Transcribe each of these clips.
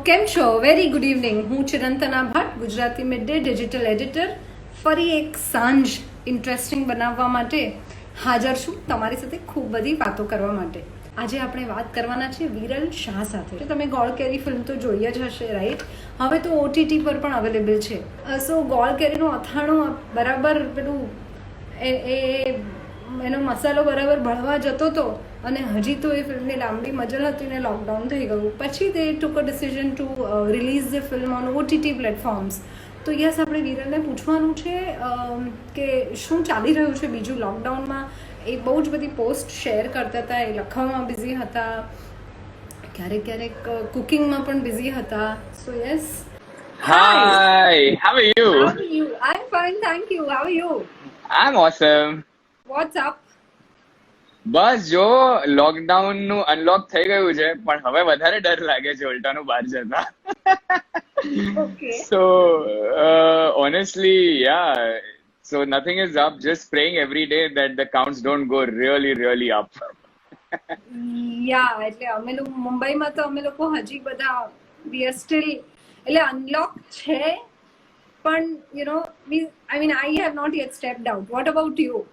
કેમ છો? Very good evening. હું Chirantana Bhatt, Gujarati mid day digital editor. ફરી એક સાંજ ઇન્ટરેસ્ટિંગ બનાવવા માટે હાજર છું તમારી સાથે ખૂબ બધી વાતો કરવા માટે. આજે આપણે વાત કરવાના છે વિરલ શાહ સાથે. તમે ગોળ કેરી ફિલ્મ તો જોઈ જ હશે, રાઈટ? હવે તો OTT પર પણ અવેલેબલ છે. સો ગોળ કેરીનું અથાણું બરાબર પેલું એનો મસાલો બરાબર ભળવા જતો હતો અને હજી તો એ ફિલ્મની લાંબી મજલ હતી ને લોકડાઉન થઈ ગયું. પછી તે took a decision to release the film on OTT platforms. તો યસ, આપણે વિરલને પૂછવાનું છે કે શું ચાલી રહ્યું છે બીજું લોકડાઉનમાં. એ બહુ જ બધી પોસ્ટ શેર કરતા હતા, એ લખવામાં બિઝી હતા, ક્યારેક ક્યારેક કુકિંગમાં પણ બિઝી હતા. સો yes. Hi, how are you? How are you? I'm fine, thank you. How are you? I'm awesome. What's up? બસ જો લોકડાઉન નું અનલોક થઈ ગયું છે પણ હવે વધારે ડર લાગે છે ઉલટાનું બહાર જતા. Okay. So honestly, yeah. So nothing is up. Just praying every day that the counts don't go really up. યા એટલે અમે લોકો મુંબઈમાં તો અમે લોકો હજી બધા વી આર સ્ટીલ એટલે અનલોક છે પણ I mean I have not yet stepped out. What about you?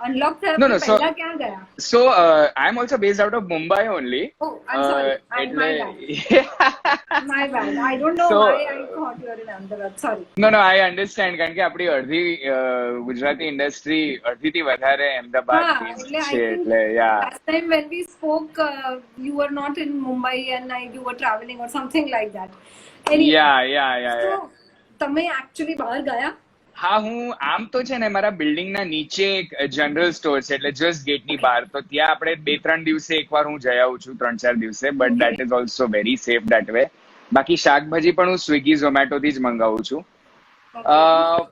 Unlock થયા No, પછી no. પહેલા ક્યાં ગયા? So I'm also based out of Mumbai only. Oh, I'm sorry. My bad. I don't know So why I thought you were in Ahmedabad. Sorry. No, I understand કારણ કે આપણી અડધી Gujarati industry અડધીથી વધારે અમદાવાદ હા, બેઝડ એટલે છે I think એટલે યા last time when we spoke, you were not in Mumbai and you were traveling or something like that. Anyway, yeah so તમે actually બહાર ગયા? હા, હું આમ તો છે ને મારા બિલ્ડિંગના નીચે એક જનરલ સ્ટોર છે એટલે જસ્ટ ગેટની બહાર, તો ત્યાં આપણે 2-3 દિવસે એકવાર હું જઈ આવું છું, 3-4 દિવસે, but that is also very safe that way. બાકી શાકભાજી પણ હું સ્વિગી ઝોમેટોથી જ મંગાવું છું.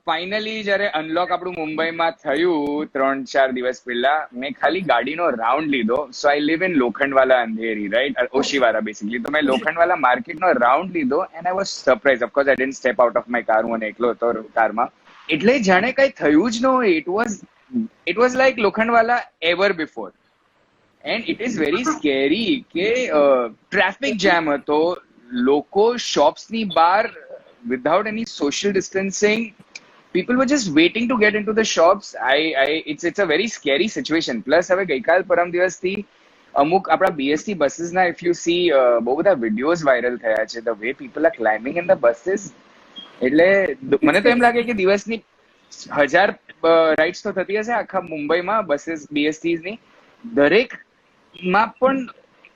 ફાઇનલી જયારે અનલોક આપણું મુંબઈમાં થયું 3-4 દિવસ પહેલા, મેં ખાલી ગાડીનો રાઉન્ડ લીધો. So I live in Lokhandwala Andheri, right, Oshiwara basically. તો મેં લોખંડવાલા માર્કેટનો રાઉન્ડ લીધો and I was surprise. Of course I didn't step out of my car. હું એકલો હતો કારમાં એટલે જાણે કઈ થયું જ ન હોય. It was like Lokhandwala ever before. And it is very scary કે ટ્રાફિક જેમ હતો, લોકો શોપ્સની બહાર without any social distancing, people were just waiting to get into the shops. It's a very scary situation. Plus હવે ગઈકાલ પરમ દિવસથી અમુક આપણા BST buses ના if you see બહુ બધા videos viral થયા છે. the way people are climbing in the buses, એટલે મને તો એમ લાગે કે દિવસની 1000 રાઇડ્સ તો થતી હશે આખા મુંબઈમાં બસીસ BSTs ની. દરેકમાં પણ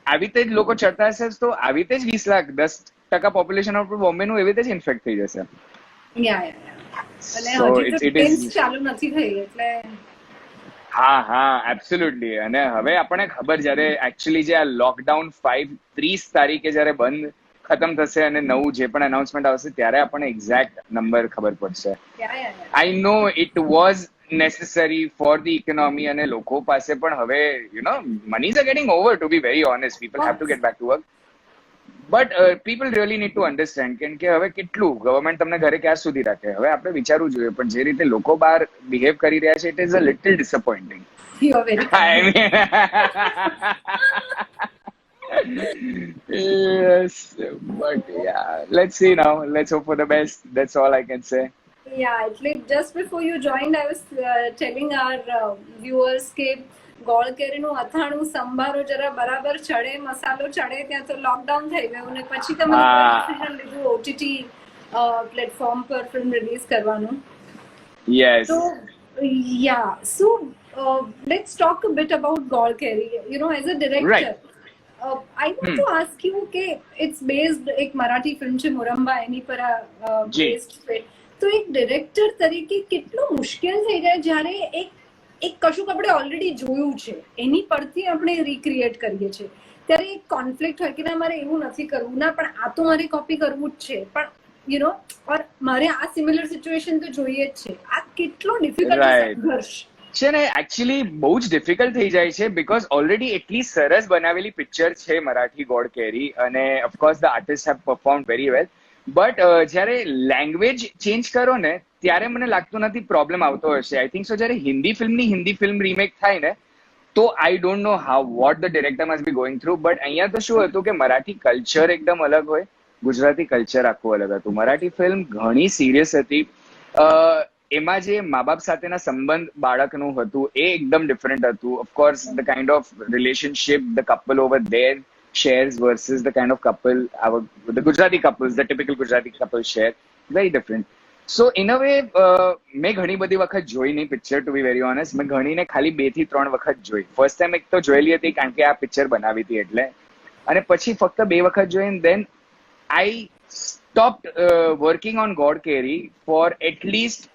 આવી રીતે જ લોકો ચડતા હશે, તો આવી રીતે જ 20 લાખ 10% પોપ્યુલેશન ઓફ બોમ્બેનું એવી રીતે જ ઇન્ફેક્ટ થઈ જશે. અને હજી તો ટ્રેન્સ ચાલુ નથી થઈ એટલે હા એબ્સોલ્યુટલી. અને હવે આપણને ખબર જયારે એકચ્યુઅલી જે આ લોકડાઉન 30 તારીખે જયારે બંધ ખતમ થશે અને નવું જે પણ અનાઉન્સમેન્ટ આવશે ત્યારે આપણને એક્ઝેક્ટ નંબર ખબર પડશે. I know it was necessary for the economy અને લોકો પાસે પણ હવે monies are getting over, to be very honest. People have to get back to work, but people really need to understand કે હવે કેટલું ગવર્મેન્ટ તમને ઘરે ક્યાં સુધી રાખે. હવે આપણે વિચારવું જોઈએ, પણ જે રીતે લોકો બહાર બિહેવ કરી રહ્યા છે, it is a little disappointing. You are very I mean, yes, but yeah, let's see now. Let's hope for the best. That's all I can say. એટલે just before you joined, I was telling our viewers કે ગોળ કેરીનું અથાણું સંભારો જરા બરાબર ચડે, મસાલો ચડે ત્યાં તો લોકડાઉન થઈ ગયું ને પછી તમે ડિસિઝન લીધું OTT પ્લેટફોર્મ પર ફિલ્મ રિલીઝ કરવાનું. Yes. So let's talk a bit about ગોળ કેરી. As a director, Right. I want to ask you કે it's based, એક મરાઠી ફિલ્મ છે મોરંબા, એની પર બેસ્ડ છે. તો એક ડિરેક્ટર તરીકે કેટલું મુશ્કેલ થઈ જાય જ્યારે એક કશુંક આપણે ઓલરેડી જોયું છે એની પરથી આપણે રિક્રિએટ કરીએ છીએ, ત્યારે એક કોન્ફ્લિક્ટ હોય કે ના મારે એવું નથી કરવું, ના પણ આ તો મારે કોપી કરવું જ છે, પણ ઓર મારે આ સિમિલર સિચ્યુએશન તો જોઈએ જ છે. આ કેટલો ડિફિકલ્ટ સંઘર્ષ છે ને. એકચ્યુઅલી બહુ જ ડિફિકલ્ટ થઈ જાય છે બીકોઝ ઓલરેડી એટલી સરસ બનાવેલી પિક્ચર છે મરાઠી ગોળ કેરી, અને of course the artist have perform very well. But જ્યારે લેંગ્વેજ ચેન્જ કરો ને ત્યારે મને લાગતું નથી પ્રોબ્લેમ આવતો હશે. આઈ થિંક સો જ્યારે હિન્દી ફિલ્મ રીમેક થાય ને તો I don't know what the director must be going through. But અહીંયા તો શું હતું કે મરાઠી કલ્ચર એકદમ અલગ હોય, ગુજરાતી કલ્ચર આખું અલગ હતું. મરાઠી ફિલ્મ ઘણી સિરિયસ હતી. એમાં જે મા બાપ સાથેના સંબંધ બાળકનું હતું એ એકદમ ડિફરન્ટ હતું. Of course the kind of relationship the couple over there shares versus the kind of couple the Gujarati couples, the typical Gujarati couple share, very different. So in a way, મેં ઘણી બધી વખત જોઈ નહીં picture, to be very honest. મેં ઘણીને ખાલી 2 થી 3 વખત જોઈ. ફર્સ્ટ ટાઈમ એક તો જોયેલી હતી કારણ કે આ પિક્ચર બનાવી હતી એટલે, અને પછી ફક્ત 2 વખત જોઈ. And then I stopped working on God Carey for at least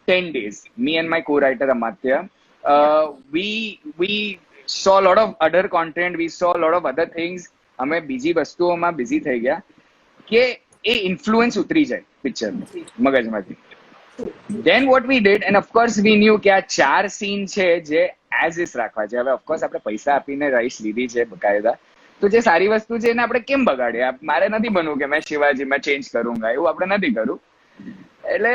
10 days. Me and my co-writer Amatya, we saw a lot of other content, we saw a lot of other things. અમે બીજી વસ્તુઓમાં busy થઈ ગયા કે એ influence ઉતરી જાય picture મગજમાંથી. Then what we did, and of course we knew કે આ 4 સીન છે જે એઝ ઇઝ રાખવા છે. હવે ઓફકોર્સ આપણે પૈસા આપીને રાઈટ્સ લીધી છે બકાયદા, તો જે સારી વસ્તુ છે એને આપણે કેમ બગાડીએ? મારે નથી બનવું કે મેં શિવાજી મેં ચેન્જ કરુંગા, એવું આપણે નથી કરવું. એટલે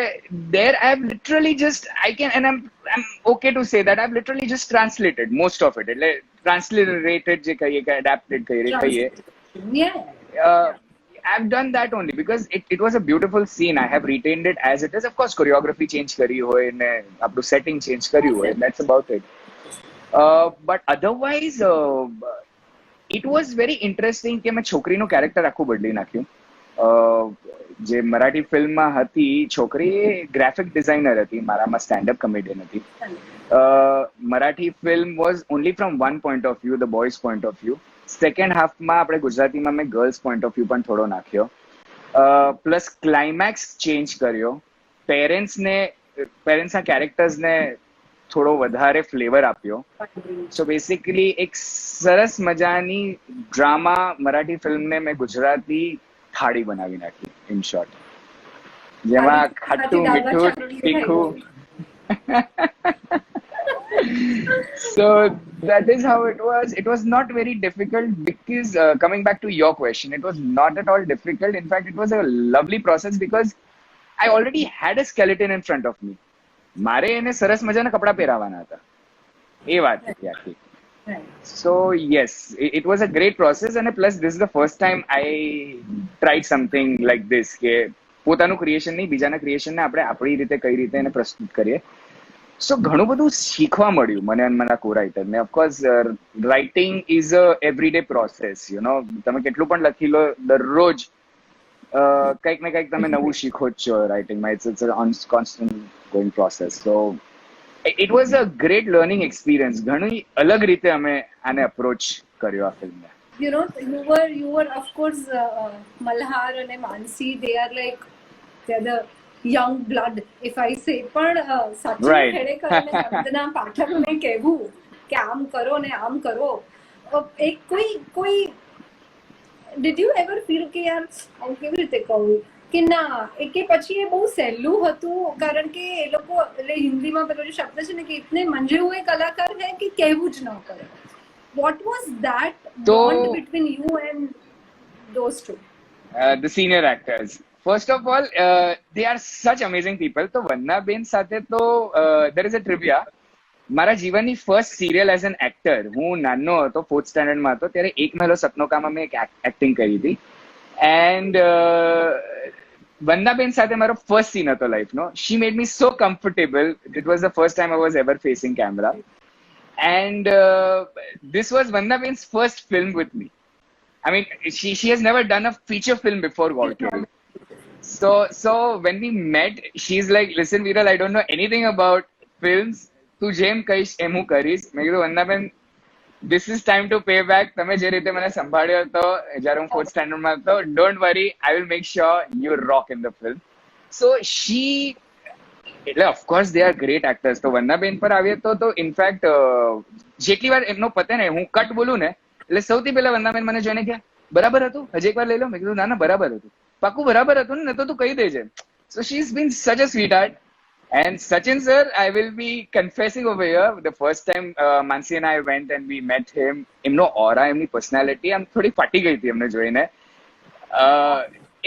there I have literally just I can and I'm okay to say that I've literally just translated most of it. એટલે translated જે કહીએ કે adapted કહીએ, I've done that only because it was a beautiful scene. I have retained it as it is. Of course choreography change કરી હોય ને આપણું setting change કર્યું હોય, that's about it. But otherwise it was very interesting કે મેં છોકરીનું character આખું બદલી નાખ્યું. જે મરાઠી ફિલ્મમાં હતી છોકરી એ ગ્રાફિક ડિઝાઇનર હતી, મારામાં સ્ટેન્ડઅપ કોમેડિયન હતી. Marathi film was only from one point of view, the boys point of view. Second હાફમાં આપણે ગુજરાતીમાં મેં ગર્લ્સ પોઈન્ટ ઓફ વ્યૂ પણ થોડો નાખ્યો. પ્લસ ક્લાઇમેક્સ ચેન્જ કર્યો. પેરેન્ટ્સના કેરેક્ટર્સને થોડો વધારે ફ્લેવર આપ્યો. સો બેસિકલી એક સરસ મજાની ડ્રામા મરાઠી ફિલ્મને મેં ગુજરાતી થાળી બનાવી નાખી, ઇન શોર્ટ, જેમાં ખાટું મીઠું તીખું. So that is how it was. It was not very difficult because coming back to your question, it was not at all difficult. In fact, it was a lovely process because I already had a skeleton in front of me. મારે એને સરસ મજાના કપડા પહેરાવાના હતા, એ વાત હતી આખી. So yes, it was a great process, and plus this is the first time I tried something like this કે પોતાનું ક્રિએશન નહીં બીજાના ક્રિએશનને આપણે આપણી રીતે કઈ રીતે એને પ્રસ્તુત કરીએ. સો ઘણું બધું શીખવા મળ્યું મને અને મારા કો રાઇટરને. Of course writing is a everyday process, you know. તમે કેટલું પણ લખી લો, દરરોજ કંઈક ને કંઈક તમે નવું શીખો જ છો રાઇટિંગમાં. It's a constant going process. So it was a great learning experience. ઘણી અલગ રીતે અમે આને અપ્રોચ કર્યો આ ફિલ્મને. You know, you were of course Malhar અને Mansi, they are like they're the young blood if I say. પણ સચિન ખેડેકર અને વંદના પાઠકને કહેવું કે આમ કરો ને આમ કરો, એક કોઈ did you ever feel કે યાર આમ કેવી રીતે કહું કે ના, કે પછી એ બહુ સહેલું હતું કારણ કે એ લોકો એટલે હિન્દીમાં પેલો જે શબ્દ છે ને કે ઇતને મંજે હુએ કલાકાર હે કે કહેવું જ ન પડે. What was that bond between you and those two? The senior actors. First of all, they are such amazing people. તો વંદનાબેન સાથે તો there is a trivia. મારા જીવનની first serial as an actor, હું નાનો હતો, 4th સ્ટેન્ડર્ડમાં હતો, ત્યારે એક મહેલો સપનોકામાં મેં એક એક્ટિંગ કરી હતી. એન્ડ વંદનાબેન સાથે મારો ફર્સ્ટ સીન હતો લાઈફનો. She made me so comfortable. It was the first time I was ever facing camera. And this was Vandaben's first film with me. I mean, she has never done a feature film before God Carey. So when we met, she's like, listen Viral, I don't know anything about films. તું જેમ કહીશ એમ હું કરીશ. મેં કીધું વંદનાબેન, this is time to pay back. તમે જે રીતે મને સંભાળ્યો હતો જ્યારે હું 4th સ્ટેન્ડર્ડમાં હતો, don't worry, I will make sure you rock in the film. So she, એટલે of course they are great actors. તો વંદનાબેન પર આવીએ તો ઇનફેક્ટ જેટલી વાર એમનો પતે ને હું કટ બોલું ને એટલે સૌથી પહેલા વંદનાબેન મને જોઈને કે બરાબર હતું, હજી એકવાર લઈ લો. મેં કીધું ના બરાબર હતું, પાક્કું બરાબર હતું ને, તો તું કહી દેજે. સો શી is been such a sweetheart. And Sachin sir, I will be confessing over here, the first time Mansi and I went and we met him, એમનો ઓરા, એમની પર્સનાલિટી આમ થોડી ફાટી ગઈ હતી એમને જોઈને.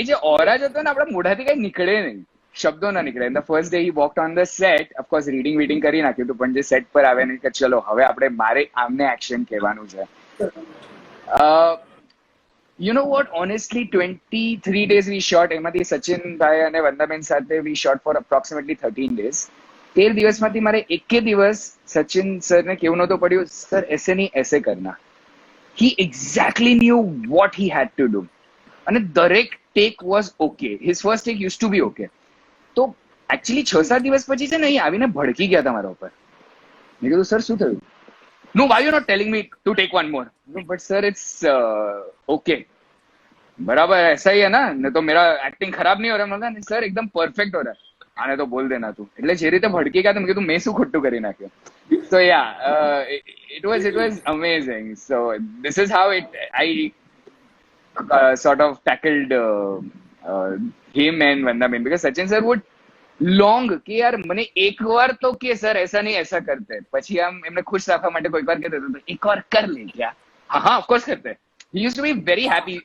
એ જે ઓરા જ હતો ને આપણા મોઢાથી કઈ નીકળે નહીં, શબ્દો ના નીકળે. The first day he walked on the set, of course reading કરી નાખ્યું હતું, પણ જે સેટ પર આવે ને કે ચલો હવે આપણે મારે આમને એક્શન કહેવાનું છે. You know what? Honestly, 23 days we shot. એમાંથી સચિન ભાઈ અને વંદાબેન સાથે we shot for approximately 13 days. 13 દિવસમાંથી મારે એકે દિવસ સચિન સરને કેવું નહોતું પડ્યું, સર એસે નહીં એસે કરના. He exactly knew what he had to do. અને દરેક take was okay. His first take used to be okay. તો એકચ્યુઅલી 6-7 દિવસ પછી છે ને અહીં આવીને ભડકી ગયા હતા મારા ઉપર. મેં કીધું સર શું થયું? No, why you're not telling me to take one more? No, but sir, it's okay. बराबर ऐसा ही है ना, नहीं तो मेरा एक्टिंग खराब नहीं हो रहा. मतलब नहीं सर एकदम परफेक्ट हो रहा है. આને તો બોલ દેના તું. એટલે જે રીતે ભડકી ગયા તો મેં કીધું મેં શું ખોટું કરી નાખ્યું. So yeah, it was amazing. So this is how I sort of tackled him and Vandaben, because Sachin sir would long કે યાર મને એકવાર તો કે સર એસા નહીં એસા કરતે. પછી આમ એમને ખુશ રાખવા માટે કોઈક વાર કહેતો હતો એકવાર કર લે ક્યા. હા હા ઓફકોર્સ કરતે. He used to be very happy.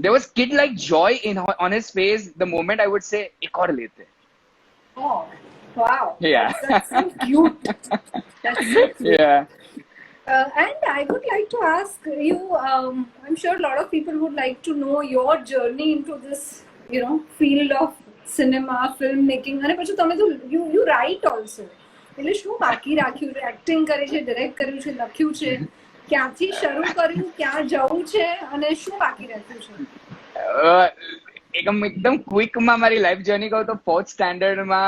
There was kid like joy on his face the moment I would say ek aur lete. Oh, wow. Yeah. That's so cute. That's so cute. Yeah. And I would like to ask you, I'm sure a lot of people would like to know your journey into this, field of cinema, filmmaking. અને પછી તમે તો you write also. એટલે શું બાકી રાખ્યું છે? Acting કરી છે, ડિરેક્ટ કર્યું છે, લખ્યું છે, ક્યાંથી શરૂ કર્યું, ક્યાં જવું છે અને શું બાકી રાખ્યું છે? એકદમ ક્વિકમાં મારી લાઈફ જર્ની કહું તો 4th સ્ટાન્ડર્ડમાં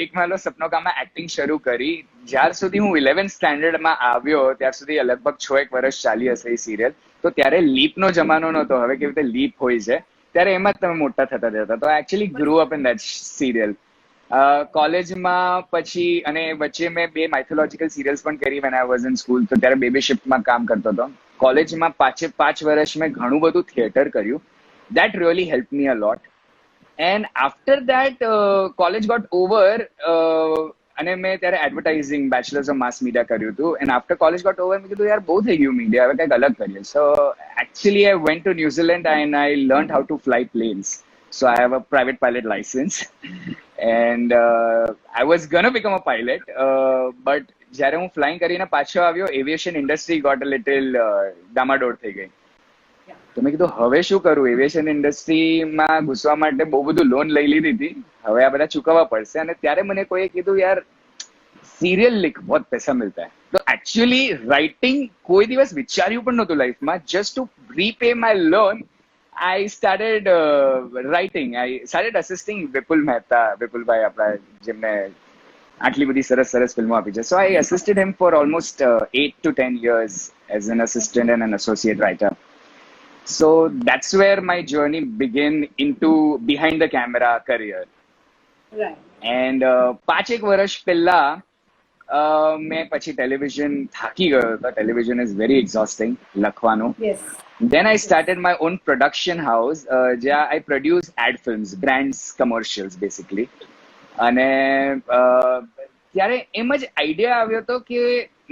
એક મારો સપનો કામમાં એક્ટિંગ શરૂ કરી. જ્યાર સુધી હું 11th સ્ટાન્ડર્ડમાં આવ્યો ત્યાર સુધી લગભગ 6-1 વર્ષ ચાલી હશે એ સિરિયલ. તો ત્યારે લીપનો જમાનો નહોતો, હવે કેવી રીતે લીપ હોય છે ત્યારે એમાં જ તમે મોટા થતા જતા. તો actually grow up in that serial. કોલેજમાં પછી અને વચ્ચે મેં 2 માઇથોલોજીકલ સિરિયલ્સ પણ કરી when I was in school. તો ત્યારે બે શિફ્ટમાં કામ કરતો હતો. કોલેજમાં 5 વર્ષ મેં ઘણું બધું થિયેટર કર્યું. That really helped me a lot. And after that, college got over. અને મેં ત્યારે advertising bachelors of mass media કર્યું હતું. And after college got over મેં કીધું યાર બહુ થઈ ગયું મીડિયા, હવે કંઈક અલગ કરીએ. So actually I went to New Zealand and I learn how to fly planes. So I have a private pilot licence and I was gonna become a pilot. But જ્યારે હું ફ્લાઇંગ કરીને પાછો આવ્યો aviation industry got a little ડામાડોળ થઈ ગઈ. તો મેં કીધું હવે શું કરું? એવિએશન ઇન્ડસ્ટ્રીમાં ઘૂસવા માટે બહુ બધું લોન લઈ લીધી હતી, હવે આ બધા ચૂકવવા પડશે. અને ત્યારે મને કોઈએ કીધું યાર સિરિયલ લીક બહુ પૈસા મિલતા હૈ. તો એકચ્યુઅલી રાઇટિંગ કોઈ દિવસ વિચાર્યું પણ નહોતું લાઈફમાં. Just to repay my loan I started writing. I started assisting Vipulbhai આપણા જેમને આટલી બધી સરસ સરસ ફિલ્મો આપી છે. So I assisted him for almost 8 to 10 years as an assistant and an associate writer. So that's where my journey began into behind the camera career. Right. And 5-1 વર્ષ પહેલા મેં પછી ટેલિવિઝન થાકી ગયો હતો. ટેલિવિઝન ઇઝ વેરી એક્ઝોસ્ટિંગ લખવાનું. Yes. Then I started my own production house જ્યાં I produce ad films, brands, commercials basically. અને ત્યારે એમ જ આઈડિયા આવ્યો હતો કે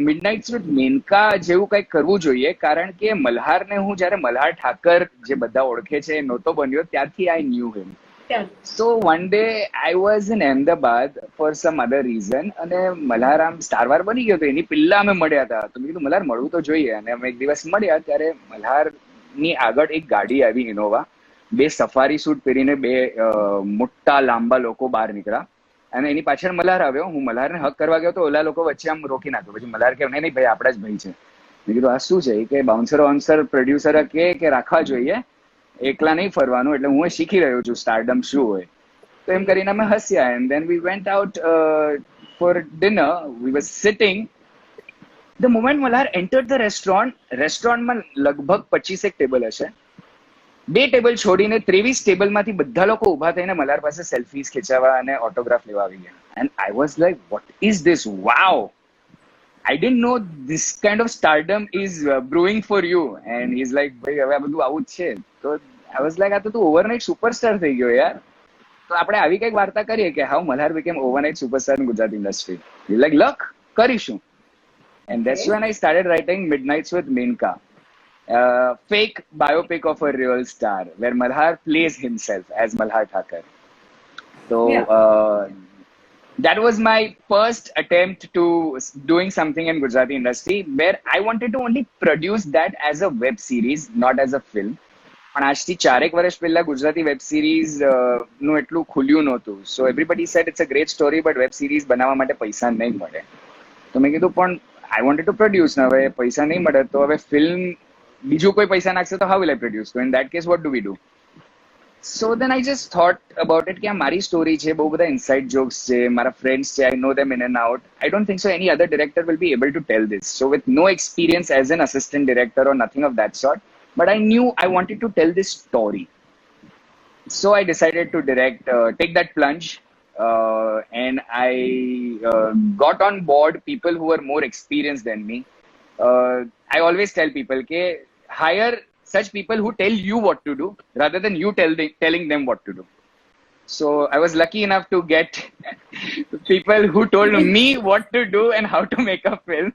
મિડનાઇટ્સ વિથ મેનકા જેવું કંઈક કરવું જોઈએ, કારણ કે મલ્હારને હું જ્યારે મલ્હાર ઠાકર જે બધા ઓળખે છે નહોતો બન્યો ત્યારથી I knew him. So one day I was in Ahmedabad for some other reason અને મલ્હાર આમ સ્ટારવાર બની ગયો હતો. એની પહેલા અમે મળ્યા હતા. તો મેં કીધું મલ્હાર મળવું તો જોઈએ. અને અમે એક દિવસ મળ્યા ત્યારે મલ્હારની આગળ એક ગાડી આવી ઇનોવા. 2 સફારી સૂટ પહેરીને 2 મોટા લાંબા લોકો બહાર નીકળ્યા અને એની પાછળ મલ્હાર આવ્યો. હું મલ્હારને હક કરવા ગયો તો ઓલા લોકો વચ્ચે આમ રોકી નાખ્યો. પછી મલ્હાર કે નહીં ભાઈ આપણા જ ભાઈ છે. મેં કીધું આ શું છે? કે બાઉન્સર પ્રોડ્યુસર કે રાખવા જોઈએ, એકલા નહીં ફરવાનું. એટલે હું શીખી રહ્યો છું સ્ટારડમ શું હોય. તો એમ કરીને અમે હસ્યા. And then we went out for dinner. We were sitting. The moment Malhar entered the રેસ્ટોરન્ટમાં લગભગ 25 ટેબલ હશે. 2 ટેબલ છોડીને 23 ટેબલમાંથી બધા લોકો ઉભા થઈને મલ્હાર પાસે સેલ્ફીઝ ખેંચાવા અને ઓટોગ્રાફ લેવા આવી ગયા. And I was like what is this? Wow, I didn't know this kind of stardom is brewing for you. And is like ભાઈ હવે આ બધું આવું જ છે. તો આઈ વોઝ લાઈક આ તો તું ઓવરનાઇટ સુપરસ્ટાર થઈ ગયો યાર. તો આપણે આવી કંઈક વાર્તા કરીએ કે how Malhar became overnight superstar in Gujarati industry. Like luck કરીશું. And that's when I started writing midnights with Menka. Fake biopic of a real star where Malhar plays himself as Malhar Thakur. So that was my first attempt to doing something in Gujarati industry where I wanted to only produce that as a web series, not as a film. પણ આજથી 4 વર્ષ પહેલા Gujarati web series નું એટલું ખુલ્યું નહોતું. So everybody said it's a great story but web series બનાવવા માટે પૈસા નહીં મળે. તો મેં કીધું પણ આઈ વોન્ટેડ ટુ પ્રોડ્યુસ ને હવે પૈસા નહીં મળે તો હવે ફિલ્મ બીજું કોઈ પૈસા નાખશે તો હાઉ વિલ આઈ પ્રોડ્યુસ? તો in that case what do we do? So then I just thought about it कि हमारी story છે, બહુ બધા inside jokes છે, મારા friends છે, I know them in and out. I don't think so any other director will be able to tell this. So with no experience as an assistant director or nothing of that sort, but I knew I wanted to tell this story. So I decided to direct, take that plunge, and I got on board people who were more experienced than me. I always tell people कि hire such people who tell you what to do rather than you telling them what to do. So I was lucky enough to get people who told me what to do and how to make a film,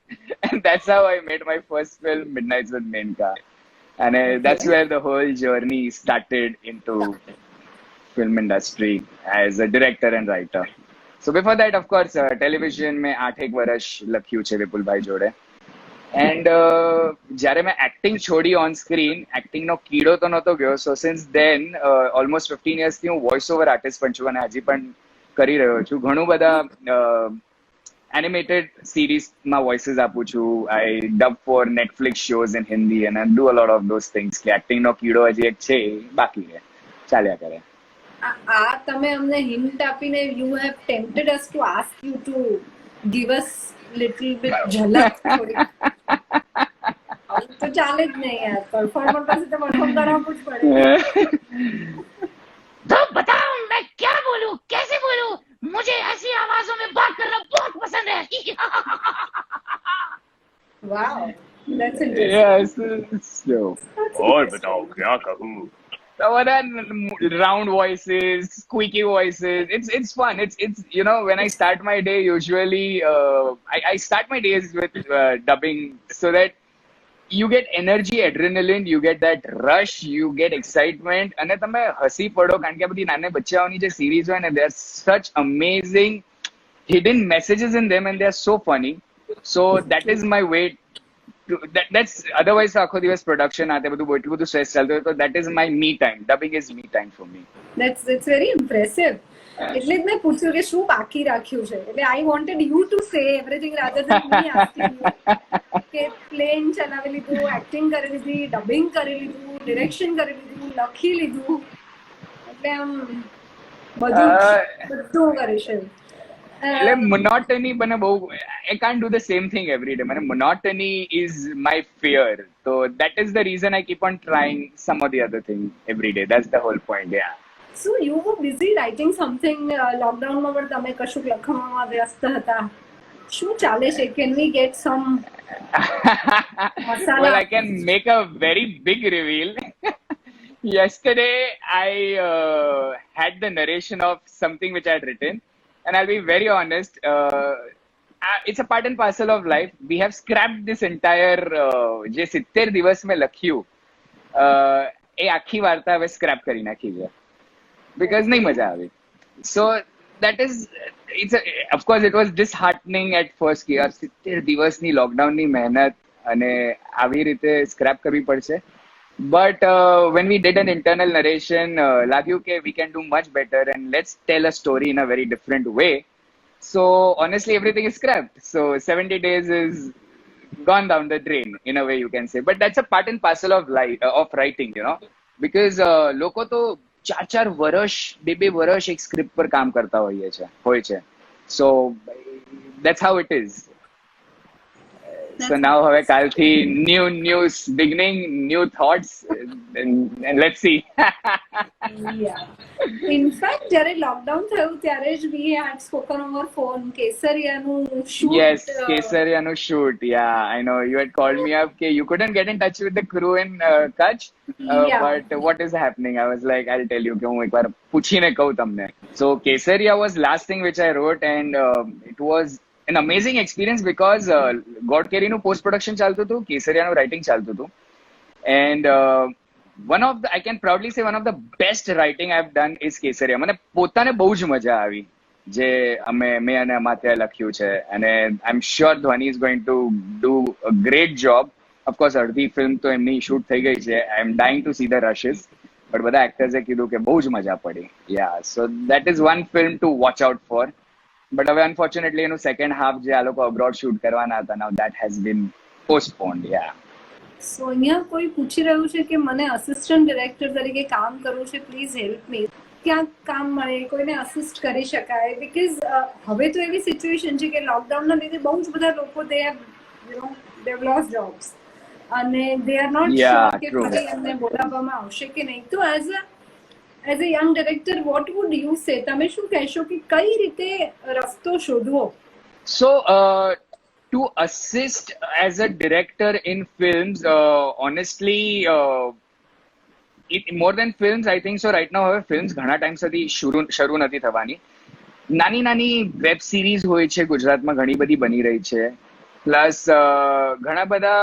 and that's how I made my first film, Midnights with Menka, and that's where the whole journey started into film industry as a director and writer. So before that, of course, television में 8 વર્ષ લખ્યું છે વિપુલભાઈ જોડે. And જ્યારે મેં acting છોડી on screen, એક્ટિંગનો કીડો તો નહોતો ગયો. સો સિન્સ ધેન ઓલમોસ્ટ 15 યર્સથી હું વોઇસ ઓવર આર્ટિસ્ટ પણ છું અને હજી પણ કરી રહ્યો છું. ઘણું બધા એનિમેટેડ સિરીઝમાં વોઇસીસ આપું છું. I dub for Netflix shows in Hindi અને do a lot of those things. કે એક્ટિંગનો કીડો હજી એક છે, બાકી છે, ચાલ્યા કરે. આ તમે અમને હિન્ટ આપીને you have tempted us to ask you to give us little bit ઝલક થોડી. तो चाले જ નહીં યાર, પરફોર્મર પાસે તો પરફોર્મ કરાવવું જ પડે. तो बताओ मैं क्या बोलूं, कैसे बोलूं? मुझे ऐसी आवाजों में बात करना बहुत पसंद है. Wow, that's interesting. Yes, so और बताओ क्या कहूँ? So that round voices, squeaky voices, it's fun. It's you know, when I start my day, usually I start my days with dubbing so that you get energy, adrenaline, you get that rush, you get excitement, અને તમે હસી પડો કારણ કે આ બધી નાના બચ્ચાઓની જે સિરીઝ હોય ને, they are such amazing hidden messages in them and they are so funny. So that is my way to that's otherwise આખો દિવસ production આ તે બધું એટલું બધું સ્ટ્રેસ ચાલતું હોય. તો that is my me time. Dubbing is me time for me. That's very impressive. એટલે જ મેં પૂછ્યું કે શું બાકી રાખ્યું છે. એટલે I wanted you to say everything rather than me asking you. કે પ્લેન ચલાવી લીધું, એક્ટિંગ કરી લીધી, ડબિંગ કરી લીધું, ડિરેક્શન કરી લીધું, લખી લીધું, એટલે આમ બધું કરી છે. એટલે મોનોટની મને બહુ, I can't do the same thing every day. મને monotony is my fear. So that is the reason I keep on trying some of the other thing every day. That's the whole point. Yeah. So you were busy writing something lockdownમાં પણ તમે કશુંક લખવામાં વ્યસ્ત હતા. શું ચાલે છે? Can we get some masala? Well, I can make a very big reveal. Yesterday, I had the narration of something which I had written, and I'll be very honest. It's a part and parcel of life. We have scrapped this entire જે 70 દિવસ મેં લખ્યું, એ આખી વાર્તા હવે scrap કરી નાખી છે. Because નહીં મજા આવી. So that is, of course it was disheartening at first કે યાર 70 દિવસની લોકડાઉનની મહેનત અને આવી રીતે સ્ક્રેપ કરવી પડશે. But when we did an internal narration, લાગ્યું કે we can do much better and let's tell a story in a very different way. So honestly everything is scrapped. So 70 days is gone down the drain in a way you can say. But that's a part and parcel of life, of writing, you know. Because લોકો તો 4 વર્ષ 2 વર્ષ એક script પર કામ કરતા હોય છે. So that's how it is. So now હવે કાલથી new beginning, new thoughts, and let's see. Yeah. In fact, જ્યારે લોકડાઉન થયું ત્યારે જ we had spoken over phone. કેસરિયાનું shoot. Yes, કેસરિયાનું shoot. Yeah, I know. You had called me up. You couldn't get in touch with the crew in Kutch. Yeah. But what is happening? I was like, I'll tell you. કે હું એકવાર પૂછીને કહું તમને. So કેસરિયા was last thing which I wrote, and it was an amazing experience because God Carey નું post production ચાલતું હતું, કેસરિયાનું writing ચાલતું હતું, and I can proudly say one of the best writing I've done is કેસરિયા. મને પોતાને બહુ જ મજા આવી. મેં અને અમાત્યા લખ્યું છે, અને I am sure Dhvani is going to do a great job. Of course અડધી ફિલ્મ તો એમની શૂટ થઈ ગઈ છે. I am dying to see the rushes, but બધા એક્ટર્સે કીધું કે બહુ જ મજા પડી. Yeah, so that is one film to watch out for. But હવે અનફોર્ચ્યુનેટલી એનું સેકન્ડ હાફ જે આ લોકો અબ્રોડ શૂટ કરવાના હતા, now that has been postponed. Yeah. સો અહીંયા કોઈ પૂછી રહ્યું છે કે મને અસિસ્ટન્ટ ડિરેક્ટર તરીકે કામ કરવું છે, પ્લીઝ હેલ્પ મી. ક્યાંક કામ મળે, કોઈને અસિસ્ટ કરી શકાય, બીકોઝ હવે તો એવી સિચ્યુએશન છે કે લોકડાઉનના લીધે બહુ જ બધા લોકો દે હેવ લોસ્ટ જોબ્સ, અને દે આર નોટ શ્યોર કે ફરી એમને બોલાવવામાં આવશે કે નહીં. તો as a young director what would you say, તમે શું કહેશો કે કઈ રીતે રસ્તો શોધવો? સો to assist as a director in films, honestly, more than films, I think so right now હવે ફિલ્મ્સ ઘણા ટાઈમ સુધી શરૂ નથી થવાની. નાની નાની વેબ સિરીઝ હોય છે ગુજરાતમાં, ઘણી બધી બની રહી છે. પ્લસ ઘણા બધા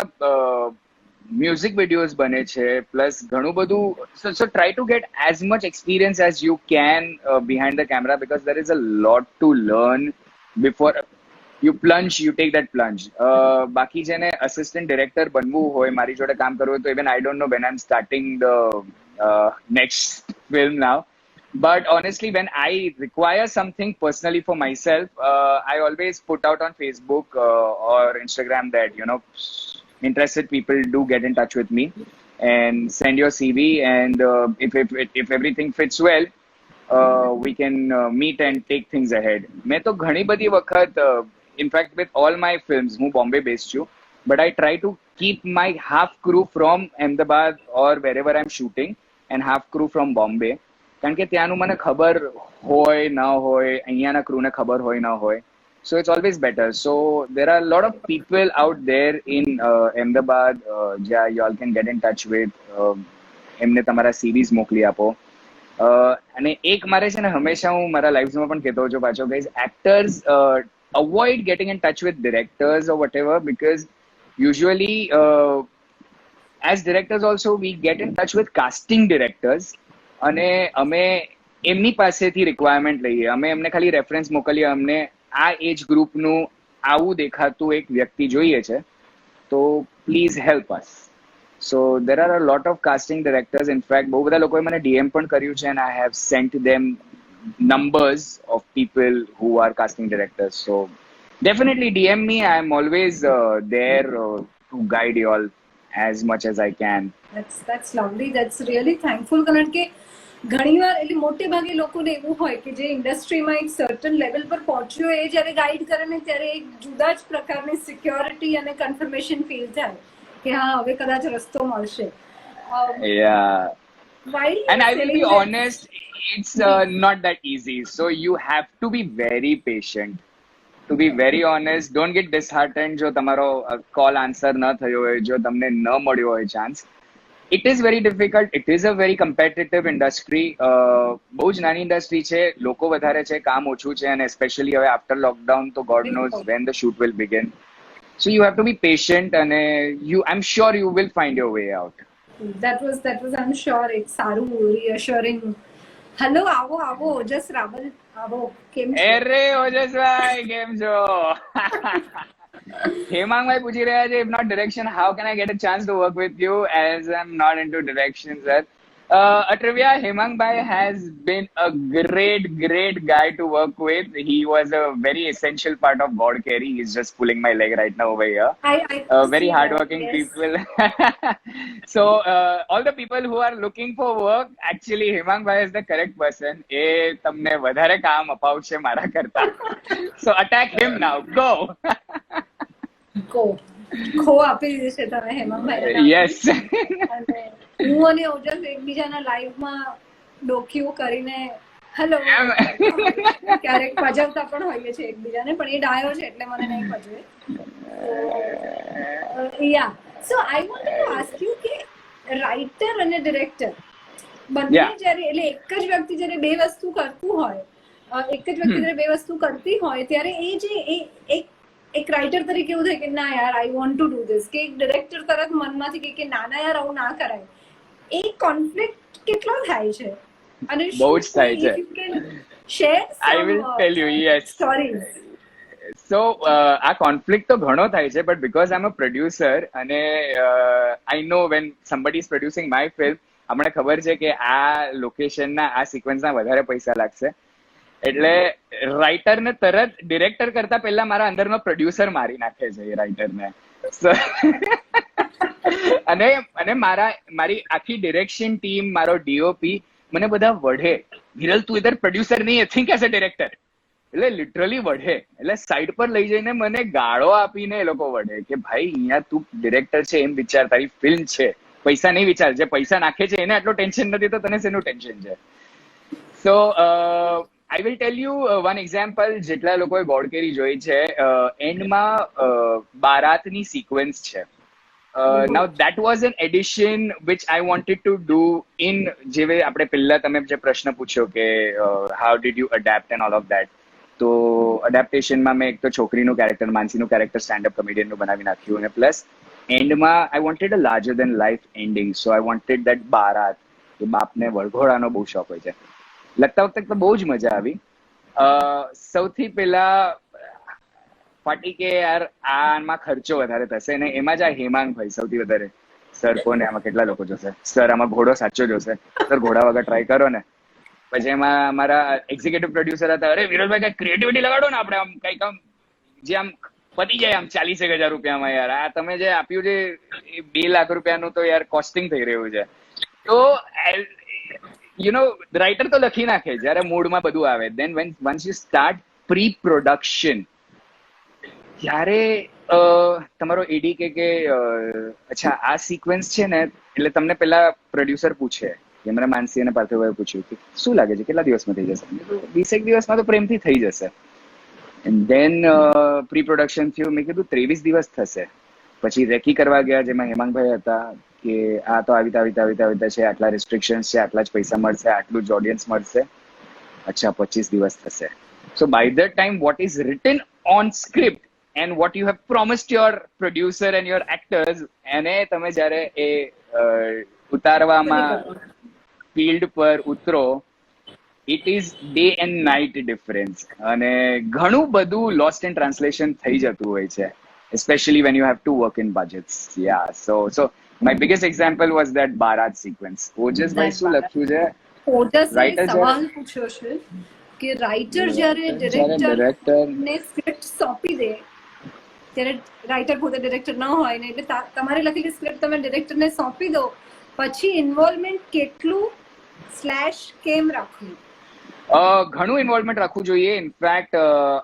મ્યુઝિક વિડીયોઝ બને છે, પ્લસ ઘણું બધું. So try to get as much experience as you can behind the camera, because there is a lot to learn before you take that plunge. બાકી જેને અસિસ્ટન્ટ ડિરેક્ટર બનવું હોય, મારી જોડે કામ કરવું હોય, તો even I don't know when I'm starting the next film now. But honestly, when I require something personally for myself, I always put out on Facebook or Instagram that, you know, interested people do get in touch with me and send your CV, and if everything fits well, we can meet and take things ahead. મેં તો ઘણી બધી વખત, in fact with all my films, હું Bombay based છું, but I try to keep my half crew from Ahmedabad or wherever I'm shooting, and half crew from Bombay, કારણ કે ત્યાંનું મને ખબર હોય ન હોય, અહીંયાના ક્રૂને ખબર હોય ન હોય. So it's always better. So there are a lot of people out there in Ahmedabad, you all can get in touch with. એમને તમારા CVs મોકલી આપો. અને એક મારે છે ને હંમેશા હું મારા લાઈવ્સમાં પણ કહેતો છું પાછો, guys, actors avoid getting in touch with directors or whatever, because usually as directors also we get in touch with casting directors, અને અમે એમની પાસેથી રિક્વાયરમેન્ટ લઈએ. અમે એમને ખાલી રેફરન્સ મોકલીએ, અમને આ એજ ગ્રુપનું આવું દેખાતું એક વ્યક્તિ જોઈએ છે, તો please help us. So there are a lot of casting directors. In fact, બહુ બધા લોકોએ મને DM પણ કર્યું છે, and I have sent them numbers of people who are casting directors. So definitely DM me. I am always there to guide you all as much as I can. That's lovely. That's really thankful, કારણ કે ઘણીવાર એટલે મોટે ભાગે લોકોને એવું હોય કે જે ઇન્ડસ્ટ્રીમાં એક સર્ટન લેવલ પર પહોંચ્યો, એ જ્યારે ગાઈડ કરે ને ત્યારે એક જુદા જ પ્રકારની સિક્યોરિટી અને કન્ફર્મેશન ફીલ થાય કે હા હવે કદાચ રસ્તો મળશે. Yeah. And I will be honest, it's not that easy. So you have to be very patient. To be very honest, don't get disheartened જો તમારો કોલ આન્સર ન થયો હોય, જો તમને ન મળ્યો હોય chance. It is very difficult. It is a very competitive industry. બહુ જ નાની ઇન્ડસ્ટ્રી છે, લોકો વધારે છે, કામ ઓછું છે, અને especially હવે after lockdown, તો God knows when the shoot will begin. So you have to be patient, and I'm sure you will find your way out. That was I'm sure એક સારું reassuring. હેલો, આવો ઓજસ રાવલ, આવો. કેમ છો? અરે ઓજસભાઈ, કેમ છો? હેમાંગભાઈ પૂછી રહ્યા છે, if not direction, how can I get a chance to work with you, as I'm not into direction, sir. A trivia, Hemang Bhai has been a great guy to work with. He was a very essential part of God Carry. He's just pulling my leg right now over here. I very hardworking people. So all the people who are looking for work, actually Hemang Bhai is the correct person. એ તમને વધારે કામ અપાવશે મારા કરતા. So attack him now. Go. ખો આપી દીધી છે તમે Hemangbhai. Yes. હું અને ઓજસ એકબીજાના લાઈવમાં ડોક્યુ કરીને હેલો ક્યારેક પજવતા પણ હોઈએ છે એકબીજાને, પણ એ ડાયો છે એટલે મને નહીં પજવે. Yeah, so I want to ask you કે રાઇટર અને ડિરેક્ટર બંને જ્યારે, એટલે એક જ વ્યક્તિ જ્યારે બે વસ્તુ કરતું હોય, એક જ વ્યક્તિ જ્યારે બે વસ્તુ કરતી હોય, ત્યારે એ જે એક રાઇટર તરીકે એવું થાય કે ના યાર આઈ વોન્ટ ટુ ડુ ધીસ, કે એક ડિરેક્ટર તરત મનમાંથી કે ના યાર આવું ના કરાય, એ કોન્ફ્લિક્ટ કેટલો થાય છે? અને બહુ જ થાય છે. share I some will tell you, yes. stories. સો આ કોન્ફ્લિક્ટ તો ઘણો થાય છે, but because I am a producer અને I know when somebody is producing my film, અમને ખબર છે કે આ લોકેશનના આ સિક્વન્સના વધારે પૈસા લાગશે, એટલે રાઇટરને તરત ડિરેક્ટર કરતા પહેલા મારા અંદરનો પ્રોડ્યુસર મારી નાખે છે એ રાઇટરને. અને મારી આખી ડિરેક્શન ટીમ, મારો ડીઓપી, મને બધા વઢે, વિરલ તું ઇધર પ્રોડ્યુસર નહીં હે, થિંક એઝ અ ડિરેક્ટર. એટલે લિટરલી વઢે, એટલે સાઈડ પર લઈ જઈને મને ગાળો આપીને એ લોકો વઢે કે ભાઈ અહીંયા તું ડિરેક્ટર છે એમ વિચાર, તારી ફિલ્મ છે, પૈસા નહીં વિચાર, જે પૈસા નાખે છે એને આટલો ટેન્શન નથી તો તને શેનું ટેન્શન છે. So I will tell you one example. જેટલા લોકોએ ગોડકેરી જોઈ છે, એન્ડમાં બારાતની સિક્વન્સ છે. Now that was an addition which I wanted to do in, જેવે આપણે પહેલા તમે જે પ્રશ્ન પૂછ્યો કે how did you adapt and all of that, તો અડેપ્ટેશનમાં મેં એક તો છોકરીનું કેરેક્ટર, માનસીનું કેરેક્ટર સ્ટેન્ડઅપ કોમેડિયનનું બનાવી નાખ્યું, અને પ્લસ એન્ડમાં I wanted a larger than life ending. So I wanted that બારાત, કે બાપને વળઘોડાનો બહુ શોખ હોય છે. લગતા વખતે તો બહુ જ મજા આવી. સૌથી પહેલા પાટી કે યાર આમાં ખર્ચો વધારે થશે, અને એમાં જ આ હેમાંગ ભાઈ સૌથી વધારે, સર કોને આમાં કેટલા લોકો જોશે, સર આમાં ઘોડો સાચો જોશે, સર ઘોડા વગર ટ્રાય કરો ને. પછી એમાં અમારા એક્ઝિક્યુટિવ પ્રોડ્યુસર હતા, અરે વિરોધભાઈ કઈ ક્રિએટિવિટી લગાડો ને, આપણે આમ કઈક આમ જે આમ પતી જાય આમ 40,000 રૂપિયામાં, યાર આ તમે જે આપ્યું છે એ 2 લાખ રૂપિયાનું તો યાર કોસ્ટિંગ થઈ રહ્યું છે. તો યુ નો રાઇટર તો લખી નાખે જયારે મૂડમાં બધું આવે, then once you start pre production, ત્યારે તમારો એડી કે અચ્છા આ સિક્વન્સ છે ને, એટલે તમને પેલા પ્રોડ્યુસર પૂછે કે મને માનસી અને પાર્થિવભાઈએ પૂછ્યું કે શું લાગે છે કેટલા દિવસમાં થઈ જશે, 20 દિવસમાં તો પ્રેમથી થઈ જશે. એન્ડ દેન પ્રી પ્રોડક્શન થયું, મેં કીધું 23 દિવસ થશે. પછી રેકી કરવા ગયા, જેમાં હેમાંગભાઈ હતા કે આ તો આવી છે, આટલા રિસ્ટ્રિક્શન્સ છે, આટલા જ પૈસા મળશે, આટલું જ ઓડિયન્સ મળશે. અચ્છા 25 દિવસ થશે. So by the time what is written on script and what you have promised your producer and your actors, એને તમે જ્યારે એ ઉતારવામાં ફિલ્ડ પર ઉતરો, it is day and night difference, અને ઘણું બધું લોસ્ટ ઇન ટ્રાન્સલેશન થઈ જતું હોય છે, especially when you have to work in budgets. Yeah, so my biggest example was that Bharat sequence. Ojasbhai શું લખ્યું છે? ઓજસભાઈ સવાલ પૂછ્યો છે કે રાઇટર જ્યારે ડિરેક્ટરને સ્ક્રિપ્ટ સોંપી દે, ત્યારે રાઇટર પોતે ડિરેક્ટર ન હોય ને, એટલે તમારે લખેલી સ્ક્રિપ્ટ તમે ડિરેક્ટરને સોંપી દો, પછી ઇન્વોલ્વમેન્ટ કેટલું કેમ રાખવું? ઘણું ઇન્વોલ્વમેન્ટ રાખવું જોઈએ. ઇનફેક્ટ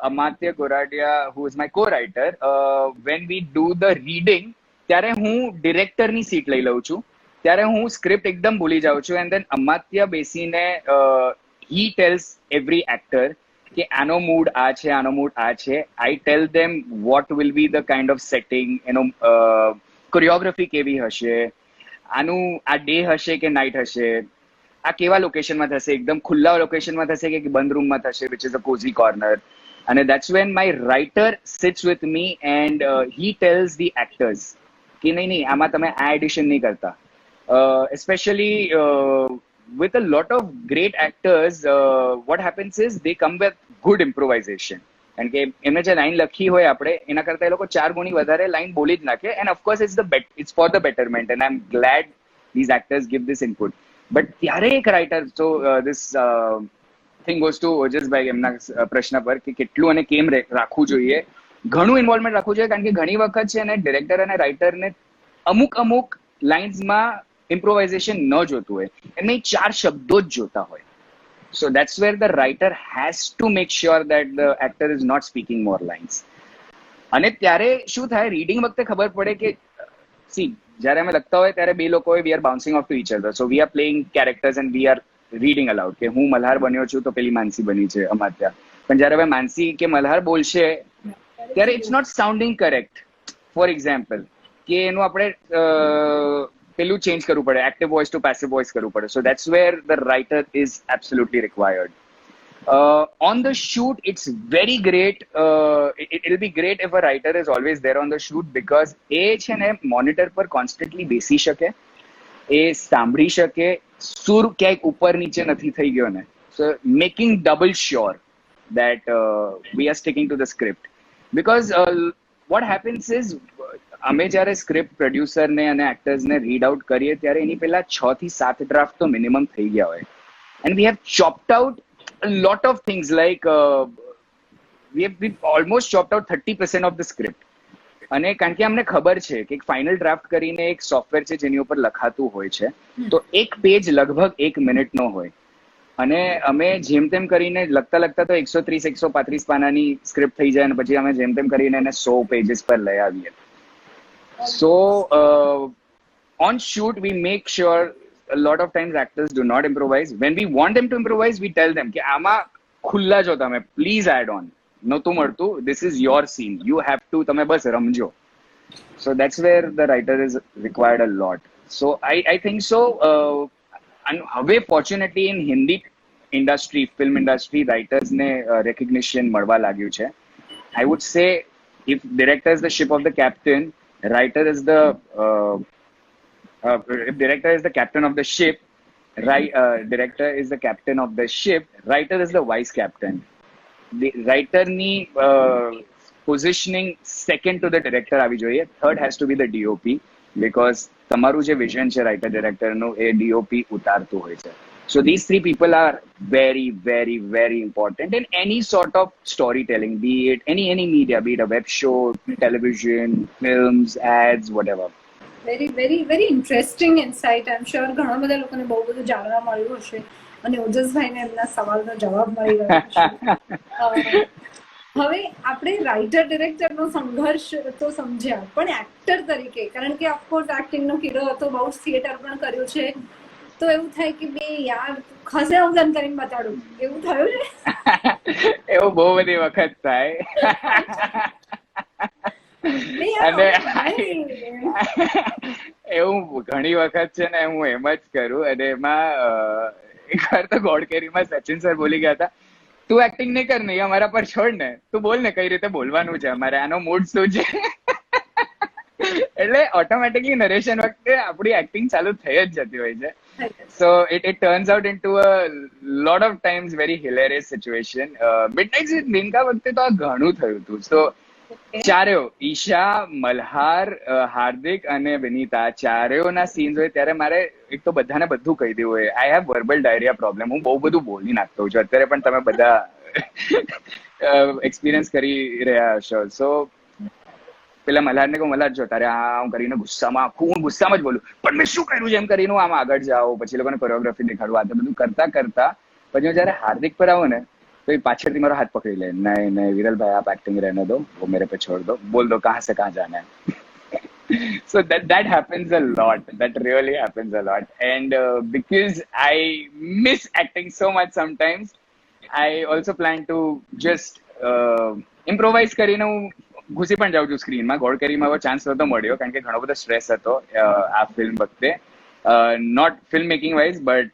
અમાત્ય કોરાડિયા, હુ ઇઝ માય કો writer, when we do the reading, ત્યારે હું ડિરેક્ટરની સીટ લઈ લઉં છું, ત્યારે હું સ્ક્રિપ્ટ એકદમ ભૂલી જાઉં છું, એન્ડ દેન અમાત્ય બેસીને હી ટેલ્સ એવરી એક્ટર કે આનો મૂડ આ છે, આનો મૂડ આ છે. I tell them what will be the kind of setting, એનો કોરિયોગ્રાફી કેવી હશે, આનું આ ડે હશે કે નાઇટ હશે, આ કેવા લોકેશનમાં થશે, એકદમ ખુલ્લા લોકેશનમાં થશે કે બંધ રૂમમાં થશે, which is a cosy corner. અને that's when my writer sits with me and he tells the actors કે નહીં આમાં તમે આ એડિશન નહીં કરતા. Especially with a lot of great actors, what happens is they come with good improvisation. કારણ કે એમને જે લાઈન લખી હોય આપણે એના કરતા એ લોકો 4 ગુણી વધારે લાઈન બોલી જ નાખે, and of course it's for the betterment, and I am glad these actors give this input. But ત્યારે એક writer, so this thing goes to Ojasbhai એમના પ્રશ્ન પર કે કેટલું અને કેમ રાખવું જોઈએ. ઘણું ઇન્વોલ્વમેન્ટ રાખવું જોઈએ, કારણ કે ઘણી વખત છે ને ડિરેક્ટર અને રાઇટરને અમુક લાઇન્સમાં ઇમ્પ્રોવાઇઝેશન ન જોતું હોય, એમને 4 શબ્દો જ જોતા હોય. So that's where the writer has to make sure that the actor is not speaking more lines. અને ત્યારે શું થાય, રીડિંગ વખતે ખબર પડે કે સી જ્યારે અમે લખતા હોય ત્યારે બે લોકો we are bouncing of to each other, so we are playing characters and we are reading allowed, કે હું મલ્હાર બન્યો છું તો પેલી માનસી બની છે અમાત્યા. પણ જ્યારે હવે માનસી કે મલ્હાર બોલશે ત્યારે it's not sounding correct. For example કે એનું આપણે પેલું ચેન્જ કરવું પડે, active voice to passive voice કરવું પડે. So that's where the writer is absolutely required. On the shoot, it's very great. It'll be great if a writer is always there on the shoot, because એ છે ને monitor પર constantly બેસી શકે, એ સાંભળી શકે, સુર ક્યાંક ઉપર નીચે નથી થઈ ગયો ને, So making double sure that we are sticking to the script, because what happens is અમે જ્યારે સ્ક્રિપ્ટ પ્રોડ્યુસર ને અને એક્ટર્સ ને રીડ આઉટ કરીએ ત્યારે એની પહેલા 6 થી 7 ડ્રાફ્ટ તો મિનિમમ થઈ ગયા હોય, and we have chopped out a lot of things, like we've almost chopped out 30% of the script. અને કારણ કે અમને ખબર છે કે એક ફાઇનલ ડ્રાફ્ટ કરીને એક સોફ્ટવેર છે જેની ઉપર લખાતું હોય છે, તો એક પેજ લગભગ 1 મિનિટનો હોય, અને અમે જેમ તેમ કરીને લખતા તો 130-135 પાનાની સ્ક્રિપ્ટ થઈ જાય, અને પછી અમે જેમ તેમ કરીને એને 100 પેજીસ પર લઈ આવીએ. સો on shoot we make sure a lot of times actors do not improvise. When we want them to improvise, we tell them કે આમાં ખુલ્લા છો તમે, please add on. નહોતું મળતું, this is your scene, you have to, તમે બસ રમજો. So that's where the writer is required a lot. So I think so. And હવે fortunately in Hindi industry, film industry, writers ને recognition મળવા લાગ્યું છે. I would say if director is the ship of the captain, writer is the if director is the captain of the ship, director is the captain of the ship, writer is the vice captain. The writer ni positioning second to the director આવી જોઈએ. Third has to be the DOP, because તમારું જે vision છે writer director નું એ DOP ઉતારતું હોય છે. So these three people are very, very, very important in any sort of storytelling, be it any media, be it a web show, television, films, ads, whatever. Very very very interesting insight. I am sure ઘણા બધા લોકોને બહુ બધું જાણવા મળ્યું હશે, અને ઓજસભાઈને એમના સવાલનો જવાબ મળી ગયો છે. હવે આપણે રાઇટર ડિરેક્ટરનો સંઘર્ષ તો સમજ્યા, પણ એક્ટર તરીકે, કારણ કે ઓફકોર્સ એક્ટિંગનો કીડો હતો, બહુ થિયેટર પણ કર્યું છે, તો એવું થાય કે બે યાર ખસે અવદાન કરીને બતાડું, એવું થયું છે? એવું બહુ બધી વખત થાય. અને એવું ઘણી વખત છે ને, હું એમ જ કરું. અને એમાં એકવાર તો ગોડકેરીમાં સચિન સર બોલી ગયા હતા, તું એક્ટિંગ નહીં કર, નહીં અમારા પર છોડ ને, તું બોલ ને કઈ રીતે બોલવાનું છે, અમારે આનો મૂડ શું છે. એટલે ઓટોમેટિકલી નરેશન વખતે આપણી એક્ટિંગ ચાલુ થઈ જ જતી હોય છે. So it turns out into a lot of times very hilarious situation. Midnight with Minka વખતે તો આ ઘણું થયું હતું. So ચારેયો, ઈશા, મલ્હાર, હાર્દિક અને વિનીતા, ચારેયોના સીન્સ હોય ત્યારે મારે એક તો બધાને બધું કહી દેવું હોય. I have verbal diarrhoea problem. હું બહુ બધું બોલી નાખતો હોઉં છું. અત્યારે પણ તમે બધા એક્સપિરિયન્સ કરી રહ્યા હશો. સો પેલા મલ્હારને કહું, મલ્હાર જો તારે આમ કરીને ગુસ્સામાં હું ગુસ્સામાં જ બોલું, પણ મેં શું કર્યું છે એમ કરીને હું આમ આગળ જાઉં, પછી લોકોને કોરિયોગ્રાફી દેખાડું, આ બધું કરતા પછી હું જયારે હાર્દિક પર આવું ને તો એ પાછળથી મારો હાથ પકડી લે, નહીં વિરલ ભાઈ આપ एक्टिंग रहने दो, वो मेरे पे छोड़ दो, बोल दो कहाँ से कहाँ जाना है. So that happens a lot. That really happens a lot. And because I miss acting so much sometimes, I also plan to just improvise કરીને હું ઘૂસી પણ જાઉં છું સ્ક્રીનમાં. ગોડકેરીમાં એવો ચાન્સ નહોતો મળ્યો કારણ કે ઘણો બધો સ્ટ્રેસ હતો આ ફિલ્મ વખતે. Not filmmaking wise, but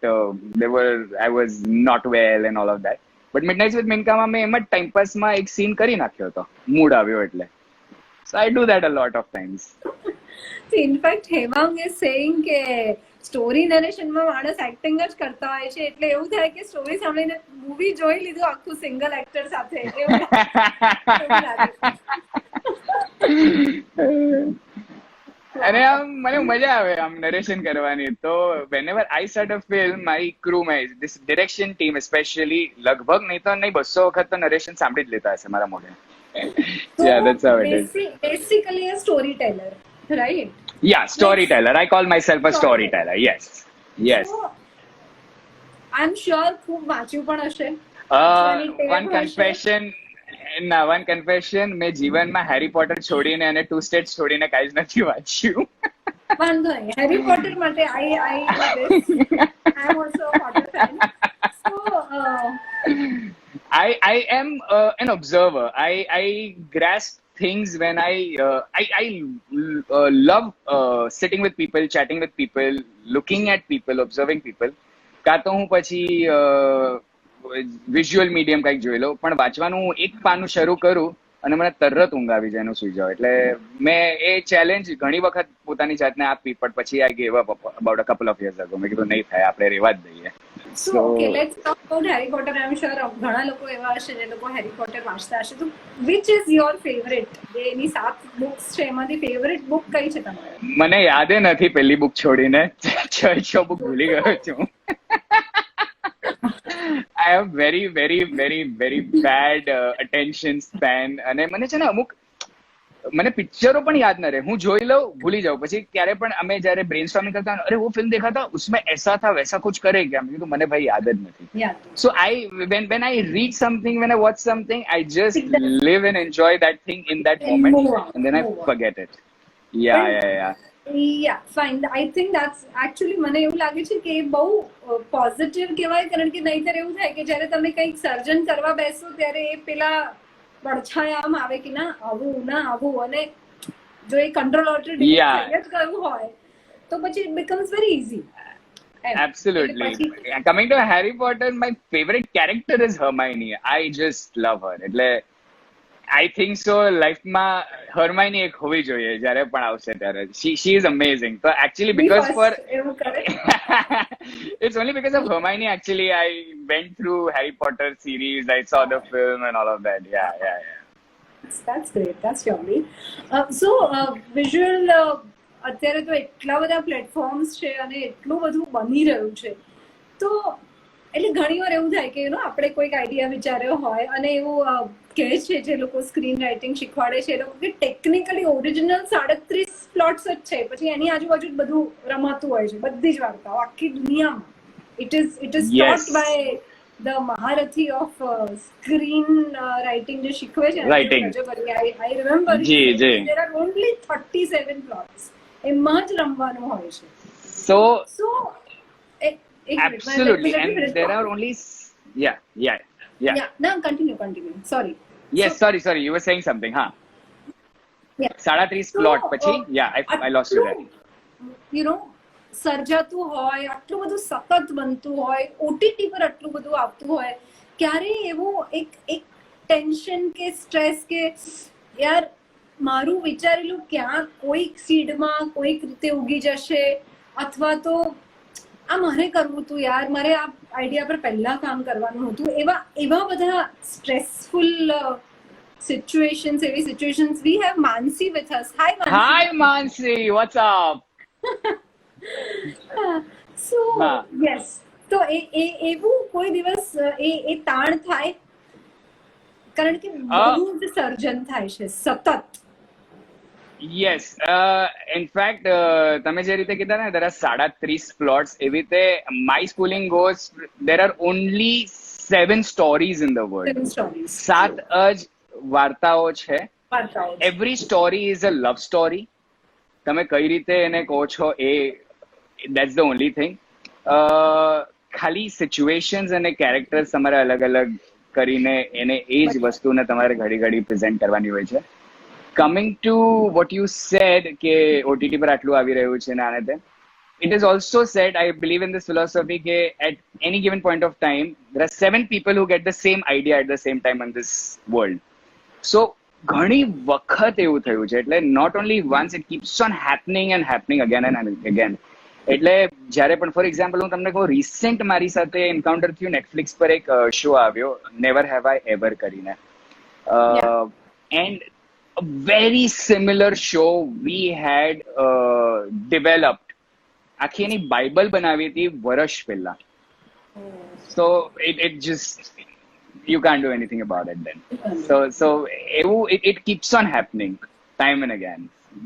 I was not well and all of that. But Midnight with Minka માં મેં એમ જ ટાઈમ પાસમાં એક સીન કરી નાખ્યો હતો, મૂડ આવ્યો એટલે. So I do that a lot of times. In fact, Hemang is saying કે સ્ટોરી નરેશનમાં માણસ એક્ટિંગ જ કરતા હોય છે, એટલે એવું થાય કે સ્ટોરી સાંભળીને મૂવી જોઈ લીધું આખું સિંગલ એક્ટર સાથે. અને આમ મને મજા આવે આમ નરેશન કરવાની. તો whenever I start a film, my crew, this direction team especially, લગભગ નહીં તો નહીં 200 વખત તો નરેશન સાંભળી જ લેતા હશે મારા મોઢે. Yeah, that's how it is. Basically a storyteller, right? Yeah, storyteller. I call myself a storyteller. Yes. So, I'm sure ખૂબ વાંચ્યું પણ હશે. one confession, મેં જીવનમાં હેરી પોટર છોડીને અને ટુ સ્ટેટ્સ છોડીને કાંઈ જ નથી વાંચ્યું. વાંધો નહીં, હેરી પોટર માટે I am also a Potter fan. So I am an observer. I grasp things when I love sitting with people, chatting with people, looking at people, observing people. કાં તો હું પછી વિઝ્યુઅલ મીડિયમ કંઈક જોઈ લઉં, પણ વાંચવાનું હું એક પાનું શરૂ કરું અને મને તરત ઊંઘ આવી જાય, એનું સુઈ જાવ. એટલે મેં એ ચેલેન્જ ઘણી વખત પોતાની જાતને આપી, પણ પછી I gave up about a couple of years ago. મેં કીધું નહીં થાય, આપણે રહેવા જ દઈએ. So, okay, let's talk about Harry Potter. I'm sure ઘણા લોકો એવા હશે જે લોકો હેરી પોટર વાંચતા હશે. તો which is your favorite? જે એની 7 books છે એમાંથી favorite book કઈ છે તમારી? મને યાદ નથી પહેલી બુક છોડીને 6 બુક ભૂલી ગયો છું. I have very very very very bad attention span અને મને છે ને અમુક મને પિક્ચરો પણ યાદ ન રહે. હું જોઈ લઉં, ભૂલી જાઉં. પછી ક્યારે પણ અમે જયારે બ્રેનસ્ટોર્મિંગ કરતા અરે वो फिल्म देखा था उसमें ऐसा था वैसा कुछ करे क्या? મેં કીધું મને ભાઈ યાદ જ નથી. So when I read something, when I watch something, I just live and enjoy that thing in that moment and then I forget it. Yeah, fine. I think that's actually મને એવું લાગે છે કે બહુ પોઝિટિવ કહેવાય, કારણ કે નહીંતર એવું થાય કે જ્યારે તમે કંઈક સર્જન કરવા બેસો ત્યારે એ પેલા પડછાયામ આવે કે ના આવું અને જો એ કંટ્રોલ ઓલ્ટરેડી જ કરવું હોય તો પછી it becomes very easy. Absolutely. Coming to Harry Potter, my favorite character is Hermione. I just love her. એટલે I think so લાઈફમાં Hermione એક હોવી જોઈએ જ્યારે પણ આવશે ત્યારે. She is amazing. So actually because for it's only because of Hermione actually I went through Harry Potter series. I saw the film and all of that. Yeah. That's great. That's lovely. So visual અત્યારે તો એટલા બધા platforms છે અને એટલું બધું બની રહ્યું છે, તો એટલે ઘણી વાર એવું થાય કે આપણે કોઈક આઈડિયા વિચાર્યો હોય અને એવું કહે છે જે લોકો સ્ક્રીન રાઇટિંગ શીખવાડે છે એ લોકો કે ટેકનિકલી ઓરિજિનલ 37 પ્લોટ્સ જ છે, પછી એની આજુબાજુ જ બધું રમાતું હોય છે, બધી જ વાર્તાઓ આખી દુનિયામાં. It is taught by the મહારથી ઓફ સ્ક્રીન રાઇટિંગ જે શીખવે છે. I remember there are only 37 plots. એમાં જ રમવાનું હોય છે. So absolutely, and there are only yeah. No, continue. Sorry. Yes, sorry. You were saying something, huh? Yeah. 37 plot પછી I lost you there. સર્જાતું હોય, આટલું બધું સખત બનતું હોય, ઓટીટી પર આટલું બધું આવતું હોય, ક્યારે એવું એક ટેન્શન કે સ્ટ્રેસ કે યાર મારું વિચારેલું ક્યાં કોઈક સીડમાં કોઈક રીતે ઉગી જશે, અથવા તો આ મારે કરવું હતું યાર, મારે આ આઈડિયા પર પહેલા કામ કરવાનું હતું, એવા બધા સ્ટ્રેસફુલ સિચ્યુએશન્સ, એવી situations. We have Mansi with us. Hi Mansi, what's up? So yes, તો એવું કોઈ દિવસ એ તાણ થાય, કારણ કે બહુ જ સર્જન થાય છે સતત. Yes, in fact, તમે જે રીતે કીધા ને there are 37 plots, એવી રીતે my schooling goes, there are only 7 stories in the world. 7 જ વાર્તાઓ છે. Every story is a love story. તમે કઈ રીતે એને કહો છો એ that's the only thing. ખાલી સિચ્યુએશન્સ અને કેરેક્ટર્સ તમારે અલગ અલગ કરીને એને એ જ વસ્તુને તમારે ઘડી પ્રેઝન્ટ કરવાની હોય છે. Coming to what you said કે OTT પર આટલું આવી રહ્યું છે ને આને તે, it is also said, I believe in this philosophy કે at any given point of time there are 7 people who get the same idea at the same time in this world. So ઘણી વખત એવું થયું છે, એટલે not only once, it keeps on happening again and again. એટલે જ્યારે પણ for example હું તમને કહું, રિસેન્ટ મારી સાથે એન્કાઉન્ટર થયું, નેટફ્લિક્સ પર એક શો આવ્યો નેવર હેવ આઈ એવર કરીને, and a very similar show we had developed. આખી એની બાઇબલ બનાવી હતી વર્ષ પહેલા. So it just you can't do anything about it then. So it keeps on happening time and again,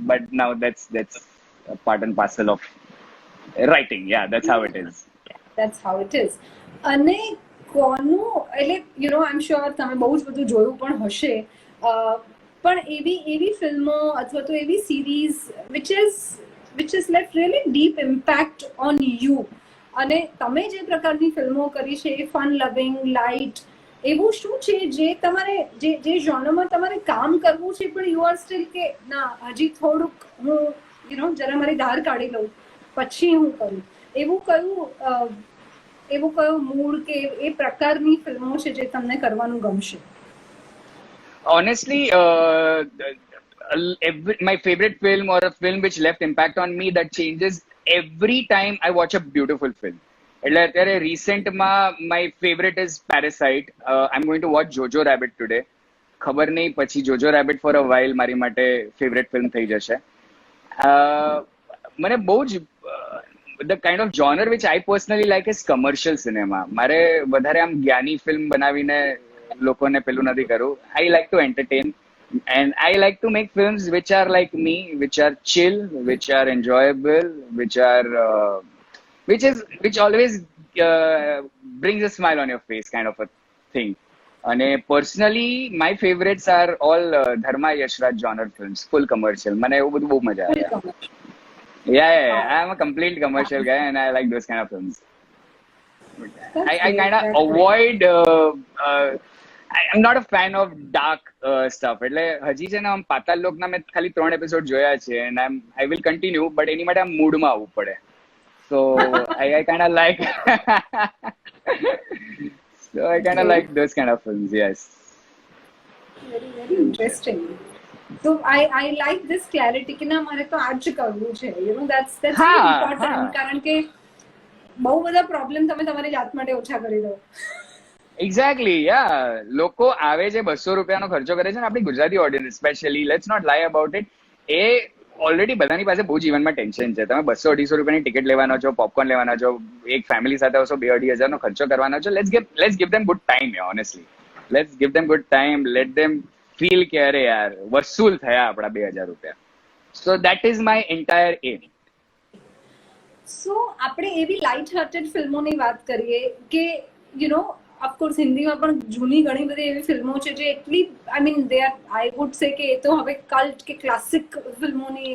but now that's a part and parcel of writing. Yeah, that's how it is. અને કોનું એટલે I'm sure તમે બહુ જ બધું જોયું પણ હશે, પણ એવી ફિલ્મો અથવા તો એવી series which is left really deep impact on you, અને તમે જે પ્રકારની ફિલ્મો કરી છે એ ફન લવિંગ લાઇટ, એવું શું છે જે તમારે જે જોનરમાં તમારે કામ કરવું છે પણ યુ આર સ્ટીલ કે ના હજી થોડુંક હું જરા મારી ધાર કાઢી લઉં પછી હું કરું, એવું કયું મૂડ કે એ પ્રકારની ફિલ્મો છે જે તમને કરવાનું ગમશે? Honestly, my favorite film or a film which left impact on me that changes every time I watch a beautiful film. એટલે અત્યારે રિસેન્ટમાં my favourite is Parasite. I am going to watch Jojo Rabbit today. ખબર નહીં પછી જોજો rabbit for a while મારી માટે favourite film થઈ જશે. મને બહુ જ the kind of genre which I personally like is commercial cinema. મારે વધારે આમ જ્ઞાની ફિલ્મ બનાવીને લોકોને પેલું નથી કરવું. I like to entertain and I like to make films which are like me, which are chill, which are enjoyable, which always brings a smile on your face, kind of a thing. And personally, my favorites are all Dharma Yashraj genre films, full commercial. મને એવું બધું બહુ મજા આવે. Yeah, I'm a complete commercial guy, and I like those kind of films. I kind of avoid. I'm not a fan of dark stuff. એટલે હજી છે ને આમ પાતાલ લોકના મેં ખાલી 3 એપિસોડ જોયા છે and I will continue, but એની માટે આમ મૂડમાં આવવું પડે. So I kind of like those kind of films. Yes. Very very interesting. So I like this clarity કે ના મારે તો આ જ કરવું છે. You know that's very important કારણ કે બહુ બધા પ્રોબ્લેમ તમે તમારી જાત માટે ઓછા કરી દો. એક્ઝેક્ટલી યા. લોકો આવે છે 200 રૂપિયાનો ખર્ચો કરે છે ને આપણી Gujarati audience specially, let's not lie about it. એ ઓલરેડી બધાની પાસે બહુ જીવનમાં ટેન્શન છે. તમે 200-250 રૂપિયાની ટિકિટ લેવાનો છો, પોપકોર્ન લેવાના છો, એક ફેમિલી સાથે આવશો 2,000-2,500 નો ખર્ચો કરવાનો છો. Let's give them good time. Honestly let's give them good time. Let them feel કે અરે યાર વસૂલ થયા આપણા 2,000 રૂપિયા. So that is my entire aim. સો આપણે એવી લાઇટ હાર્ટેડ ફિલ્મોની વાત કરીએ કે યુ નો ઓફકોર્સ હિન્દીમાં પણ જૂની ઘણી બધી એવી ફિલ્મો છે જે એટલી I mean they are I would say કે એ તો હવે કલ્ટ કે ક્લાસિક ફિલ્મોની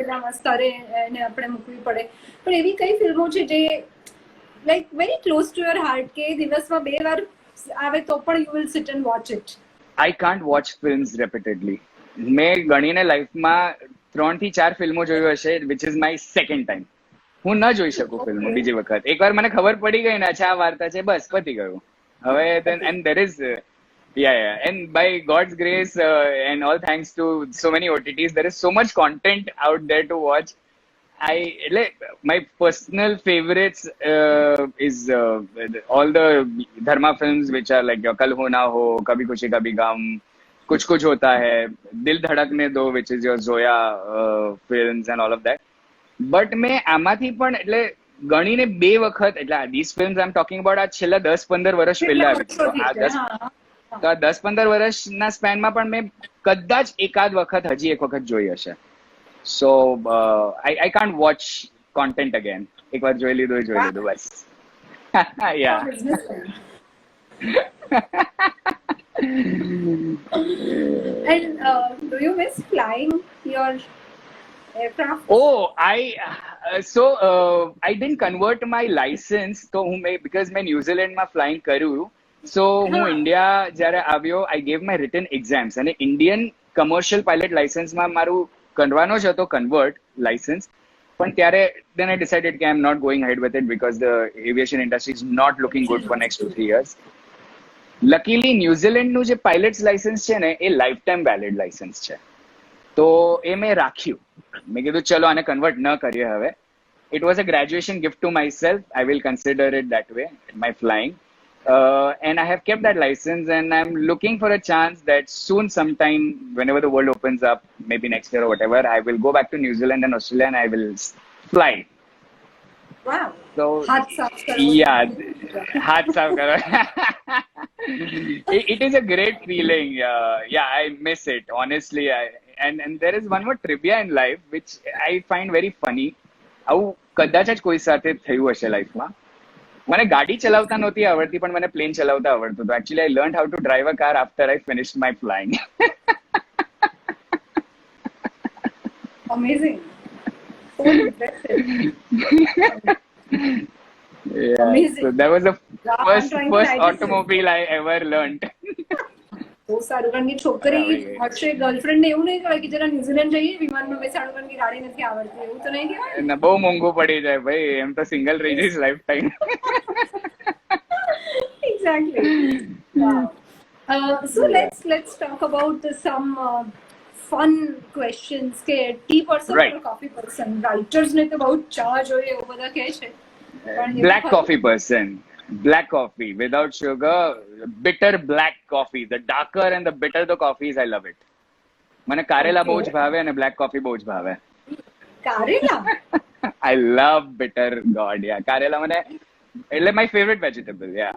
પેલા સ્તરે એને આપણે મૂકવી પડે. પણ એવી કઈ ફિલ્મો છે જે like very close to your heart કે દિવસમાં 2 વાર આવે તો પણ you will sit and watch it? I can't watch films repeatedly. મેં ગણીને લાઈફમાં 3 થી 4 ફિલ્મો જોયું હશે, which is my second time. હું ન જોઈ શકું ફિલ્મ બીજી વખત. એકવાર મને ખબર પડી ગઈ ને અચ્છા આ વાર્તા છે, બસ પતી ગયું. હવે and there is and by God's grace and all thanks to so many OTTs, there is so much content out there to watch. My personal favorites is all the Dharma films which are like Kal Ho Na Ho, Kabhi Khushi Kabhi Gum, Kuch Kuch Hota Hai, Dil Dhadakne Do, which is your Zoya films and all of that. But મેં આમાંથી પણ એટલે ગણીને 2 વખત એટલે these films I'm talking about આ છેલ્લા 10-15 વર્ષ પહેલા આવી. તો આ 10-15 વર્ષના સ્પેનમાં પણ મેં કદાચ એકાદ વખત હજી એક વખત જોઈ હશે. સો I can't watch content again. એકવાર જોઈ લીધું બસ. Yeah. And do you miss flying your aircraft? Oh, I didn't convert my license. So because મેં ન્યુઝીલેન્ડમાં ફ્લાઇંગ કર્યું, સો હું ઇન્ડિયા જ્યારે આવ્યો I gave my written exams અને ઇન્ડિયન કમર્શિયલ પાયલટ લાઇસન્સમાં મારું કરવાનો જ હતો કન્વર્ટ લાઇસન્સ. પણ ત્યારે then I decided કે I'm not going ahead with it because the aviation industry is not looking good for next 2-3 years. Luckily ન્યુઝીલેન્ડનું જે pilots licence છે ને એ લાઈફ ટાઈમ વેલિડ લાઇસન્સ છે. તો એ મેં રાખ્યું. મેં કીધું ચલો આને કન્વર્ટ ન કરીએ હવે. It was a graduation gift to my self. I will consider it that way my flying. And I have kept that license and I'm looking for a chance that soon sometime whenever the world opens up, maybe next year or whatever, I will go back to New Zealand and Australia and I will fly. Wow. So हाथ साफ करो. Yeah, हाथ साफ करो. It is a great feeling. Yeah, I miss it honestly. And there is one more trivia in life which I find very funny. આવું કદાચ જ કોઈ સાથે થયું હશે લાઈફમાં. મને ગાડી ચલાવતા નહોતી આવડતી પણ મને પ્લેન ચલાવતા આવડતું હતું. Actually, I learned how to drive a car after I finished my flying. Amazing. So impressive. Yeah. Amazing. So that was the first automobile I ever learned. બહુ સારું. કારણ કે છોકરી હશે ગર્લફ્રેન્ડ ને એવું નહીં કહેવાય કે જરા ન્યુઝીલેન્ડ જઈએ વિમાનમાં બેસાડું કારણ કે ગાડી નથી આવડતી, એવું તો નહીં કહેવાય. બહુ મોંઘું પડી જાય ભાઈ, એમ તો સિંગલ રહી જઈશ life time. Exactly. Wow. So let's talk about some fun questions. કે tea person or coffee person? Writers ને તો બહુ ચા જોઈએ એવું બધા કહે છે. Black coffee person. Black coffee without sugar, bitter black coffee. The darker and the bitter the coffee is, I love it. મને કારેલા બહુ જ ભાવે અને બ્લેક કોફી બહુ જ ભાવે. કારેલા I love bitter god. Yeah, કારેલા મને એટલે my favorite vegetable. Yeah.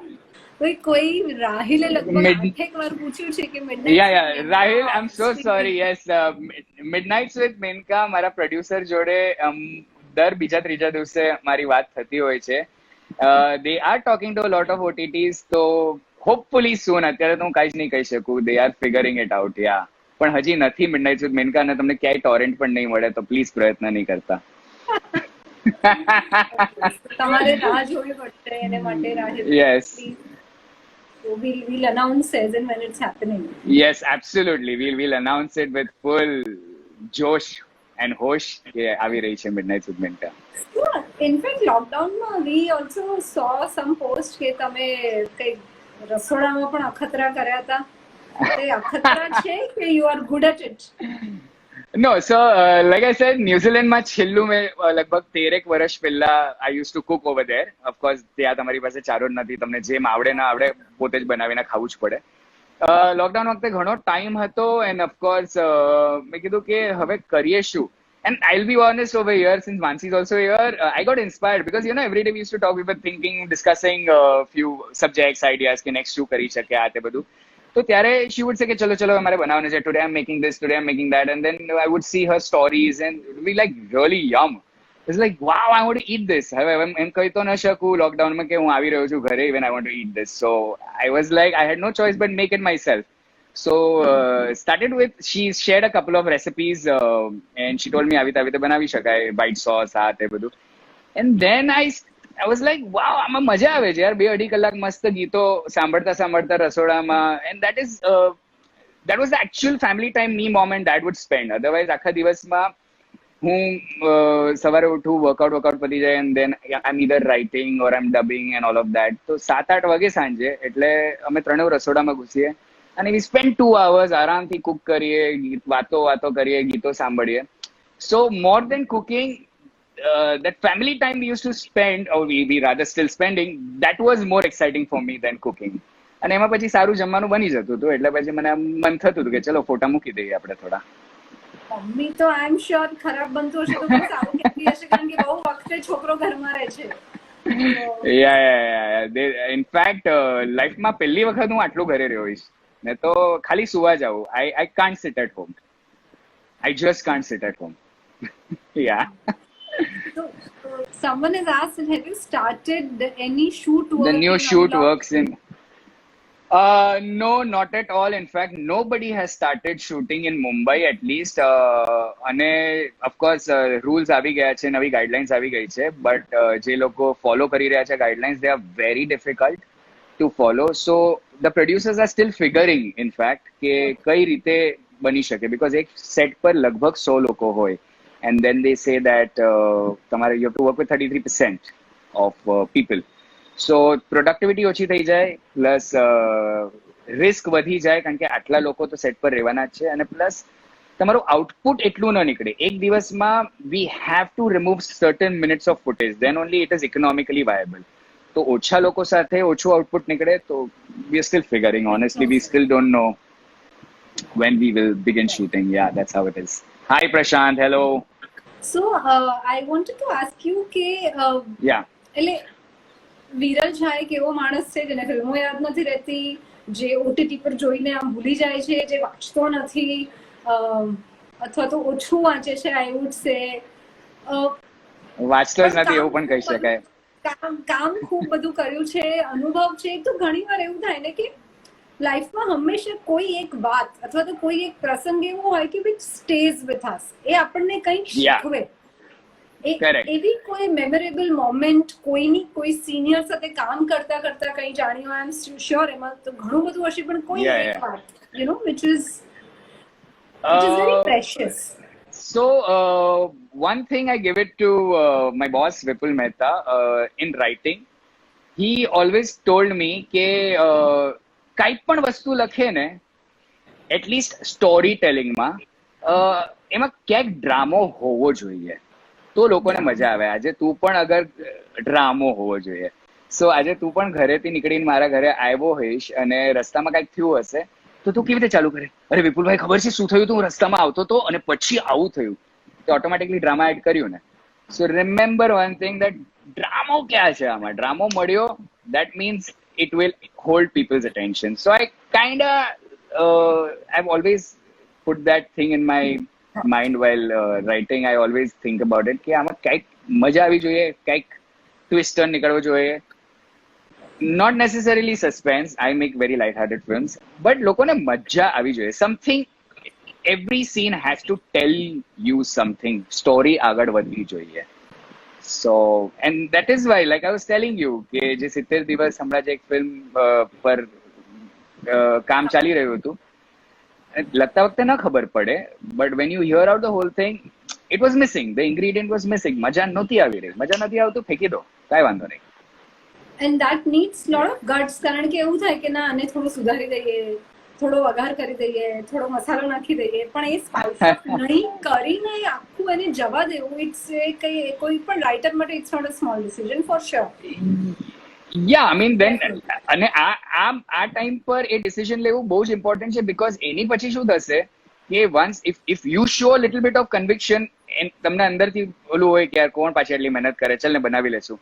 કોઈ રાહિલે લગભગ 8 વાર પૂછ્યું છે કે midnight Yeah, Rahil, I'm so sorry. Yes, Midnights with Menka મારા પ્રોડ્યુસર જોડે દર બીજા ત્રીજા દિવસે મારી વાત થતી હોય છે. They are talking to a lot of OTTs, so hopefully soon. અત્યારે તો હું કાંઈ જ નહીં કહી શકું. They are figuring it out. Yeah. પણ હજી નથી Midnights with Menka અને તમને ક્યાંય ટોરેન્ટ પણ નહીં મળે, તો પ્લીઝ પ્રયત્ન નહીં કરતા. તમારે રાહ જોવી પડશે એને માટે Rahil. Yes. So we'll announce as and when it's happening. Yes, absolutely. We'll announce it with full josh and hosh કે આવી રહી છે Midnights with Menka. So, in fact, lockdown માં we also saw some post કે તમે કઈ રસોડામાં પણ અખતરા કર્યા હતા. તે અખતરા છે કે you are good at it? No, so like I said, ન્યુઝીલેન્ડમાં છેલ્લું મેં લગભગ 13 વર્ષ પહેલા I used to cook over there. Of course, ત્યાં તમારી પાસે ચારો જ નથી, તમને જેમ આવડે ના આવડે પોતે જ બનાવીને ખાવું જ પડે. લોકડાઉન વખતે ઘણો ટાઈમ હતો એન્ડ ઓફકોર્સ મેં કીધું કે હવે કરીએ શું. And I'll be honest over here, since Mansi is also here, I got inspired because, you know, every day we used to talk, we were thinking, discussing few subjects, ideas, કે next શું કરી શકે આ તે બધું. તો ત્યારે she would say કે ચલો ચલો અમારે બનાવવાનું છે, today I'm making this, today I'm making that, and then I would see her stories and it would be like really yum. It's like, wow, I want to eat this. હવે એમ કહી તો ન શકું લોકડાઉનમાં કે હું આવી રહ્યો છું ઘરે, even I want to eat this. So I was like, I had no choice but make it myself. So started with, she shared a couple of recipes and she told me આવી રીતે બનાવી શકાય, white sauce આ તે બધું. And then I was like, wow, આમાં મજા આવે છે યાર, 2-2.5 કલાક મસ્ત ગીતો સાંભળતા સાંભળતા રસોડામાં. And that was the actual family time me, mom and dad would spend. Otherwise આખા દિવસમાં હું સવારે ઉઠું, વર્કઆઉટ પતી જાય, and then I'm either writing or I'm dubbing and all of that. તો 7-8 વાગે સાંજે એટલે અમે ત્રણેવ રસોડામાં ઘૂસીએ અને we spend 2 hours આરામથી કુક કરીએ, વાતો કરીએ, ગીતો સાંભળીએ. So more than cooking, that family time we used to spend, or we rather still spending, that was more exciting for me than cooking. અને એમાં પછી સારું જમવાનું બની જતું હતું એટલે પછી મને મન થતું હતું કે ચલો ફોટા મૂકી દઈએ આપણે થોડા. મમ્મી તો આઈ એમ શ્યોર ખરાબ બનતું હશે તો પણ સારું કહેતી હશે કારણ કે બહુ વખતે છોકરો ઘરમાં રહે છે. In fact, લાઈફમાં પહેલી વખત હું આટલું ઘરે રહ્યો હોઈશ ને તો ખાલી સુવા જાઉં. I can't sit at home. I just can't sit at home. Yeah. So, someone has asked, have you started any shoot work? The new shoot works in... no, not at all. In fact, nobody has started shooting in Mumbai at least. અને of course, rules આવી ગયા છે, નવી guidelines આવી ગઈ છે. But જે લોકો follow કરી રહ્યા છે guidelines, they are very difficult to follow. So the producers are still figuring, in fact, કે કઈ રીતે બની શકે. Because એક set પર લગભગ 100 લોકો હોય. And then they say that you have to work with 33% of people. So productivity ઓછી થઈ જાય, પ્લસ રિસ્ક વધી જાય કારણ કે આટલા લોકો તો સેટ પર રહેવાના જ છે, અને પ્લસ તમારું આઉટપુટ એટલું ન નીકળે. એક દિવસમાં we have to remove certain minutes of footage, then only it is economically viable. તો ઓછા લોકો સાથે ઓછું આઉટપુટ નીકળે, તો we are still figuring. Honestly, we still don't know when we will begin shooting. Yeah, that's how it is. Hi Prashant, hello. So I wanted to ask you કે એટલે વિરલ ઝા એક એવો માણસ છે જેને ફિલ્મો યાદ નથી રહેતી, જે ઓટીટી પર જોઈને આમ ભૂલી જાય છે, જે વાંચતો નથી અથવા તો ઓછું વાંચે છે, આઈ વુડ સે. વાંચતો જ નથી એવું પણ કહી શકાય. કામ ખૂબ બધું કર્યું છે, અનુભવ છે. તો ઘણી વાર એવું થાય ને કે લાઈફમાં હંમેશા કોઈ એક વાત અથવા તો કોઈ એક પ્રસંગ એવો હોય કે વિચ સ્ટેઝ વિથ અસ, એ આપણને કંઈક શીખવે. એવી કોઈ મેમોરેબલ મોમેન્ટ કોઈ સિનિયર સાથે કામ કરતા કરતા કંઈ જાણ્યું? આઈ એમ શ્યોર એમાં તો ઘણું બધું હશે, પણ કોઈ એક વાત you know which is very precious. So one thing I give it to my boss Vipul Mehta in writing. He always told me કે કાંઈ પણ વસ્તુ લખે ને, એટલીસ્ટ સ્ટોરી ટેલિંગમાં એમાં ક્યાંક ડ્રામો હોવો જોઈએ. તો લોકોને મજા આવે. આજે તું પણ અગર ડ્રામો હોવો જોઈએ. સો આજે તું પણ ઘરેથી નીકળીને મારા ઘરે આવ્યો હોઈશ અને રસ્તામાં કઈક થયું હશે તો તું કેવી રીતે ચાલુ કરે, અરે વિપુલભાઈ ખબર છે શું થયું, તું રસ્તામાં આવતો હતો અને પછી આવું થયું, તો ઓટોમેટિકલી ડ્રામા એડ કર્યું ને. સો રિમેમ્બર વન થિંગ દેટ ડ્રામો ક્યાં છે આમાં, ડ્રામો મળ્યો that means it will hold people's attention. So I kind of I've always put that thing in my mind while writing. I always think about it કે આમાં કંઈક મજા આવી જોઈએ, કંઈક twist turn નીકળવો જોઈએ. Not necessarily suspense. I make very light-hearted films, but લોકોને મજા આવી જોઈએ. Something, every scene has to tell you something. Story આગળ વધવી જોઈએ. So, and that is why, like I was telling you, કે જે 70 દિવસ હમણાં જે એક ફિલ્મ પર કામ ચાલી રહ્યું હતું, લગતા વખતે ન ખબર પડે, but when you hear out the whole thing, it was missing. The ingredient was missing. મજા નહોતી આવી રહી. મજા નથી આવતું, ફેંકી દો, કાંઈ વાંધો નહીં. And that needs lot of guts, કારણ કે એવું થાય કે ના આને થોડું સુધારી દઈએ, થોડો વઘાર કરી દઈએ, થોડો મસાલો નાખી દઈએ, પણ એ સ્પાઇસ નહીં કરીને આખું એને જવા દેવું, ઇટ્સ કોઈ પણ રાઇટર માટે it's not a small decision for sure. Yeah I mean then, અને આ ટાઈમ પર એ ડિસિઝન લેવું બહુ જ ઇમ્પોર્ટન્ટ છે, બીકોઝ એની પછી શું થશે કે once if you show little bit of conviction, તમને અંદરથી ઓલું હોય કે યાર કોણ પાછી એટલી મહેનત કરે, ચાલ ને બનાવી લેશું,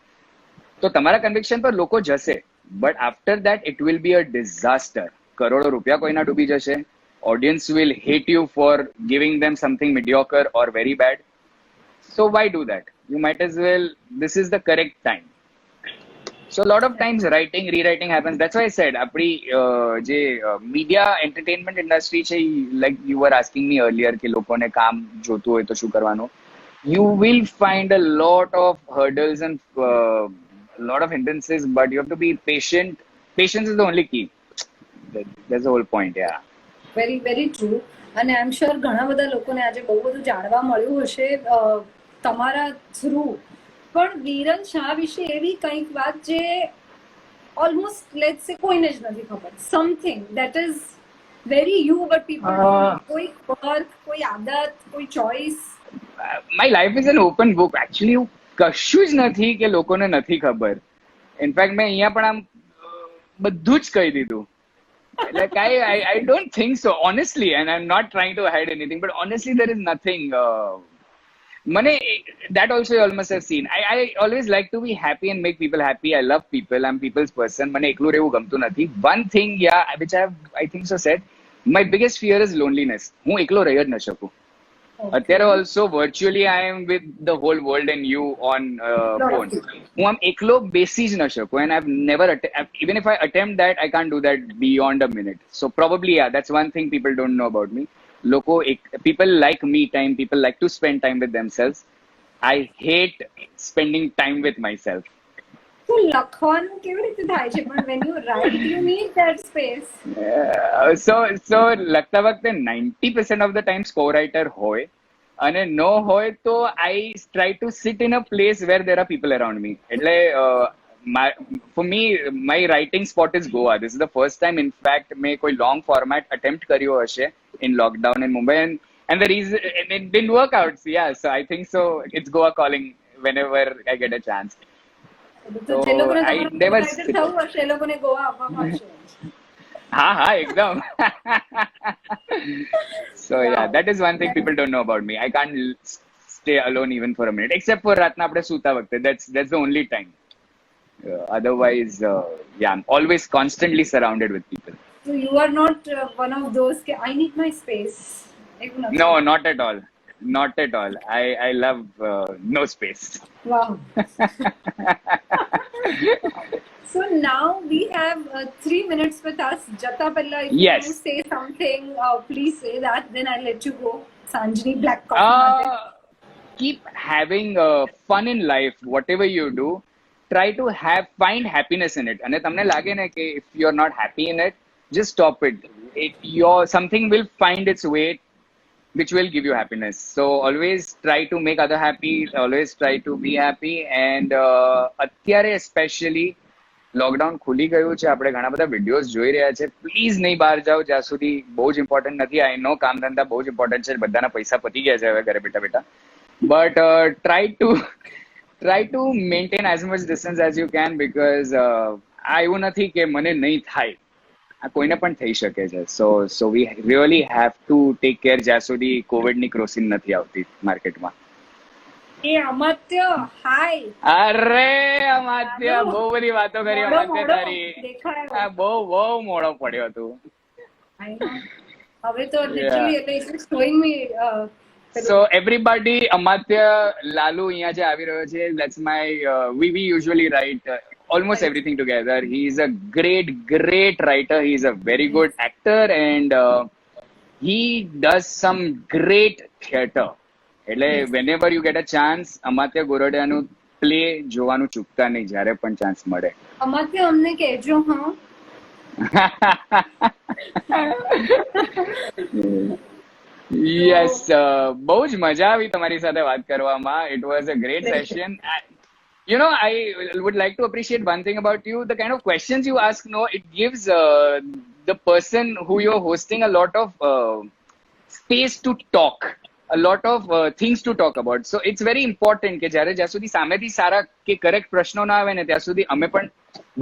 તો તમારા કન્વિક્શન પર લોકો જશે, but after that it will be a disaster. કરોડો રૂપિયા કોઈના ડૂબી જશે. Audience will hate you for giving them something mediocre or very bad. So why do that? You might as well, this is the correct time. So a lot of times writing, rewriting happens. That's why I said, આપણી જે media entertainment industry છે, like you were asking me earlier કે લોકોને કામ જોતું હોય તો શું કરવાનું, you will find a lot of hurdles and a lot of hindrances, but you have to be patient. Patience is the only key. That's the whole point. Yeah. Very very true. અને I am sure ઘણા બધા લોકોને આજે બહુ બધું જાણવા મળ્યું હશે તમારા થ્રુ. પણ વિરલ શાહ વિશે એવી કંઈક વાત જે ઓલમોસ્ટ લેટ્સ સે કોઈને જ નથી ખબર, something that is very you but people, કોઈ વર્ક, કોઈ આદત, કોઈ choice. My life is an open book. Actually હું કશું જ નથી કે લોકોને નથી ખબર. ઇનફેક્ટ મેં અહીંયા પણ આમ બધું જ કહી દીધું. Like I don't think so, honestly, and I'm not trying to hide anything, but honestly there is nothing. That also you almost have seen. I always like to be happy and make people happy. I love people. I'm people's person. મને એકલું રહેવું ગમતું નથી. One thing, yeah, which I think so said, my biggest fear is loneliness. હું એકલો રહી જ ન શકું. અત્યારે also virtually I am with the whole world and you on phone. હું આમ એકલો બેસી જ ન શકું, and I've never even if I attempt that, I can't do that beyond a minute. So probably yeah, that's one thing people don't know about me. People like me time, people like to spend time with themselves. I hate spending time with myself. તો લખવાનું કેવી રીતે થાય છે, પણ when you write you need that space. So લખતા વખતે 90% of the time co-writer હોય, અને no હોય તો I try to sit in a place where there are people around me. એટલે for me my writing spot is Goa. This is the first time in fact મેં કોઈ long format attempt કર્યો હશે in lockdown in Mumbai, and the reason it didn't work out. So yeah, so I think so it's Goa calling whenever I get a chance. તો જે લોકોને થવું હશે એ લોકોને ગોવા આવવામાં આવશે. હા એકદમ. So yeah, that is one thing people don't know about me. I can't stay alone even for a minute, except for રાતના આપણે સૂતા વખતે. That's the only time. Otherwise yeah, I'm always constantly surrounded with people. So you are not one of those કે I need my space. No, not at all. Not at all. I love no space. Wow. So now we have 3 minutes with us. Jata Pella, if Yes. you say something, please say that. Then I'll let you go. Sanjini, Black Coffee. Keep having fun in life. Whatever you do, try to find happiness in it. And તમને લાગે ને કે if you're not happy in it, just stop it. Something will find its way which will give you happiness. So always try to make other happy, always try to be happy. And અત્યારે especially lockdown ખુલી ગયું છે, આપણે ઘણા બધા videos જોઈ રહ્યા છે. પ્લીઝ નહીં બહાર જાઓ જ્યાં સુધી બહુ જ ઇમ્પોર્ટન્ટ નથી. આઈ નો કામ ધંધા બહુ જ ઇમ્પોર્ટન્ટ છે, બધાના પૈસા પતી ગયા છે હવે ઘરે બેઠા બેઠા, but try to maintain as much distance as you can because આ એવું નથી કે મને નહીં થાય, આ કોઈને પણ થઈ શકે છે. So we really have to take care જ્યાં સુધી કોવિડની ક્રોસિન નથી આવતી માર્કેટમાં. એ અમાત્ય હાય. અરે અમાત્ય બહુ બધી વાતો કરી અમાત્ય તારી. આ બહુ મોડો પડ્યો તું. હવે તો લિટરલી એટલે it's showing me. So everybody, Amatya Lalu અહીંયા જે આવી રહ્યો છે, that's my we usually write almost everything together. He is a great writer. He is a very good actor and he does some great theatre. એટલે whenever you get a chance, Amatya Goroડિયાનું play જોવાનું ચૂકતા નહીં જ્યારે પણ chance મળે. અમાત્ય અમને કહેજો હા. યસ, બહુ જ મજા આવી તમારી સાથે વાત કરવામાં. It was a great session. You know, I would like to appreciate one thing about you. The kind of questions you ask, no, it gives the person who you're hosting a lot of space to talk, a lot of things to talk about. So it's very important કે જ્યાં સુધી સામેથી સારા કે correct પ્રશ્નો ના આવે ને ત્યાં સુધી અમે પણ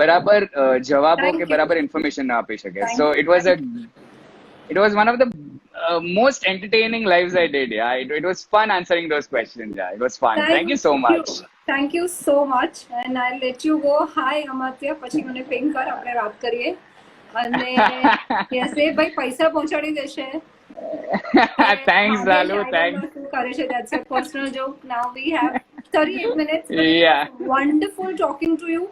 બરાબર જવાબો કે બરાબર ઇન્ફોર્મેશન ના આપી શકે. So it was one of the most entertaining lives I did. Yeah, it was fun answering those questions. Yeah, it was fun. Thank you so much. Thank you so much and I'll let you go. Hi Amatya, પછી મને પિંગ કર, આપણે વાત કરીએ. અને yes એ ભાઈ પૈસા પહોંચાડી દેશે. Thanks Lalu, thanks. શું કરે છે, that's a personal joke. Now we have 38 minutes. Yeah, wonderful talking to you.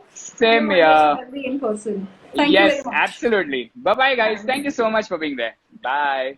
Same here. In person. Thank you Yes, very much. absolutely. Bye bye guys. Thank you so much for being there. Bye.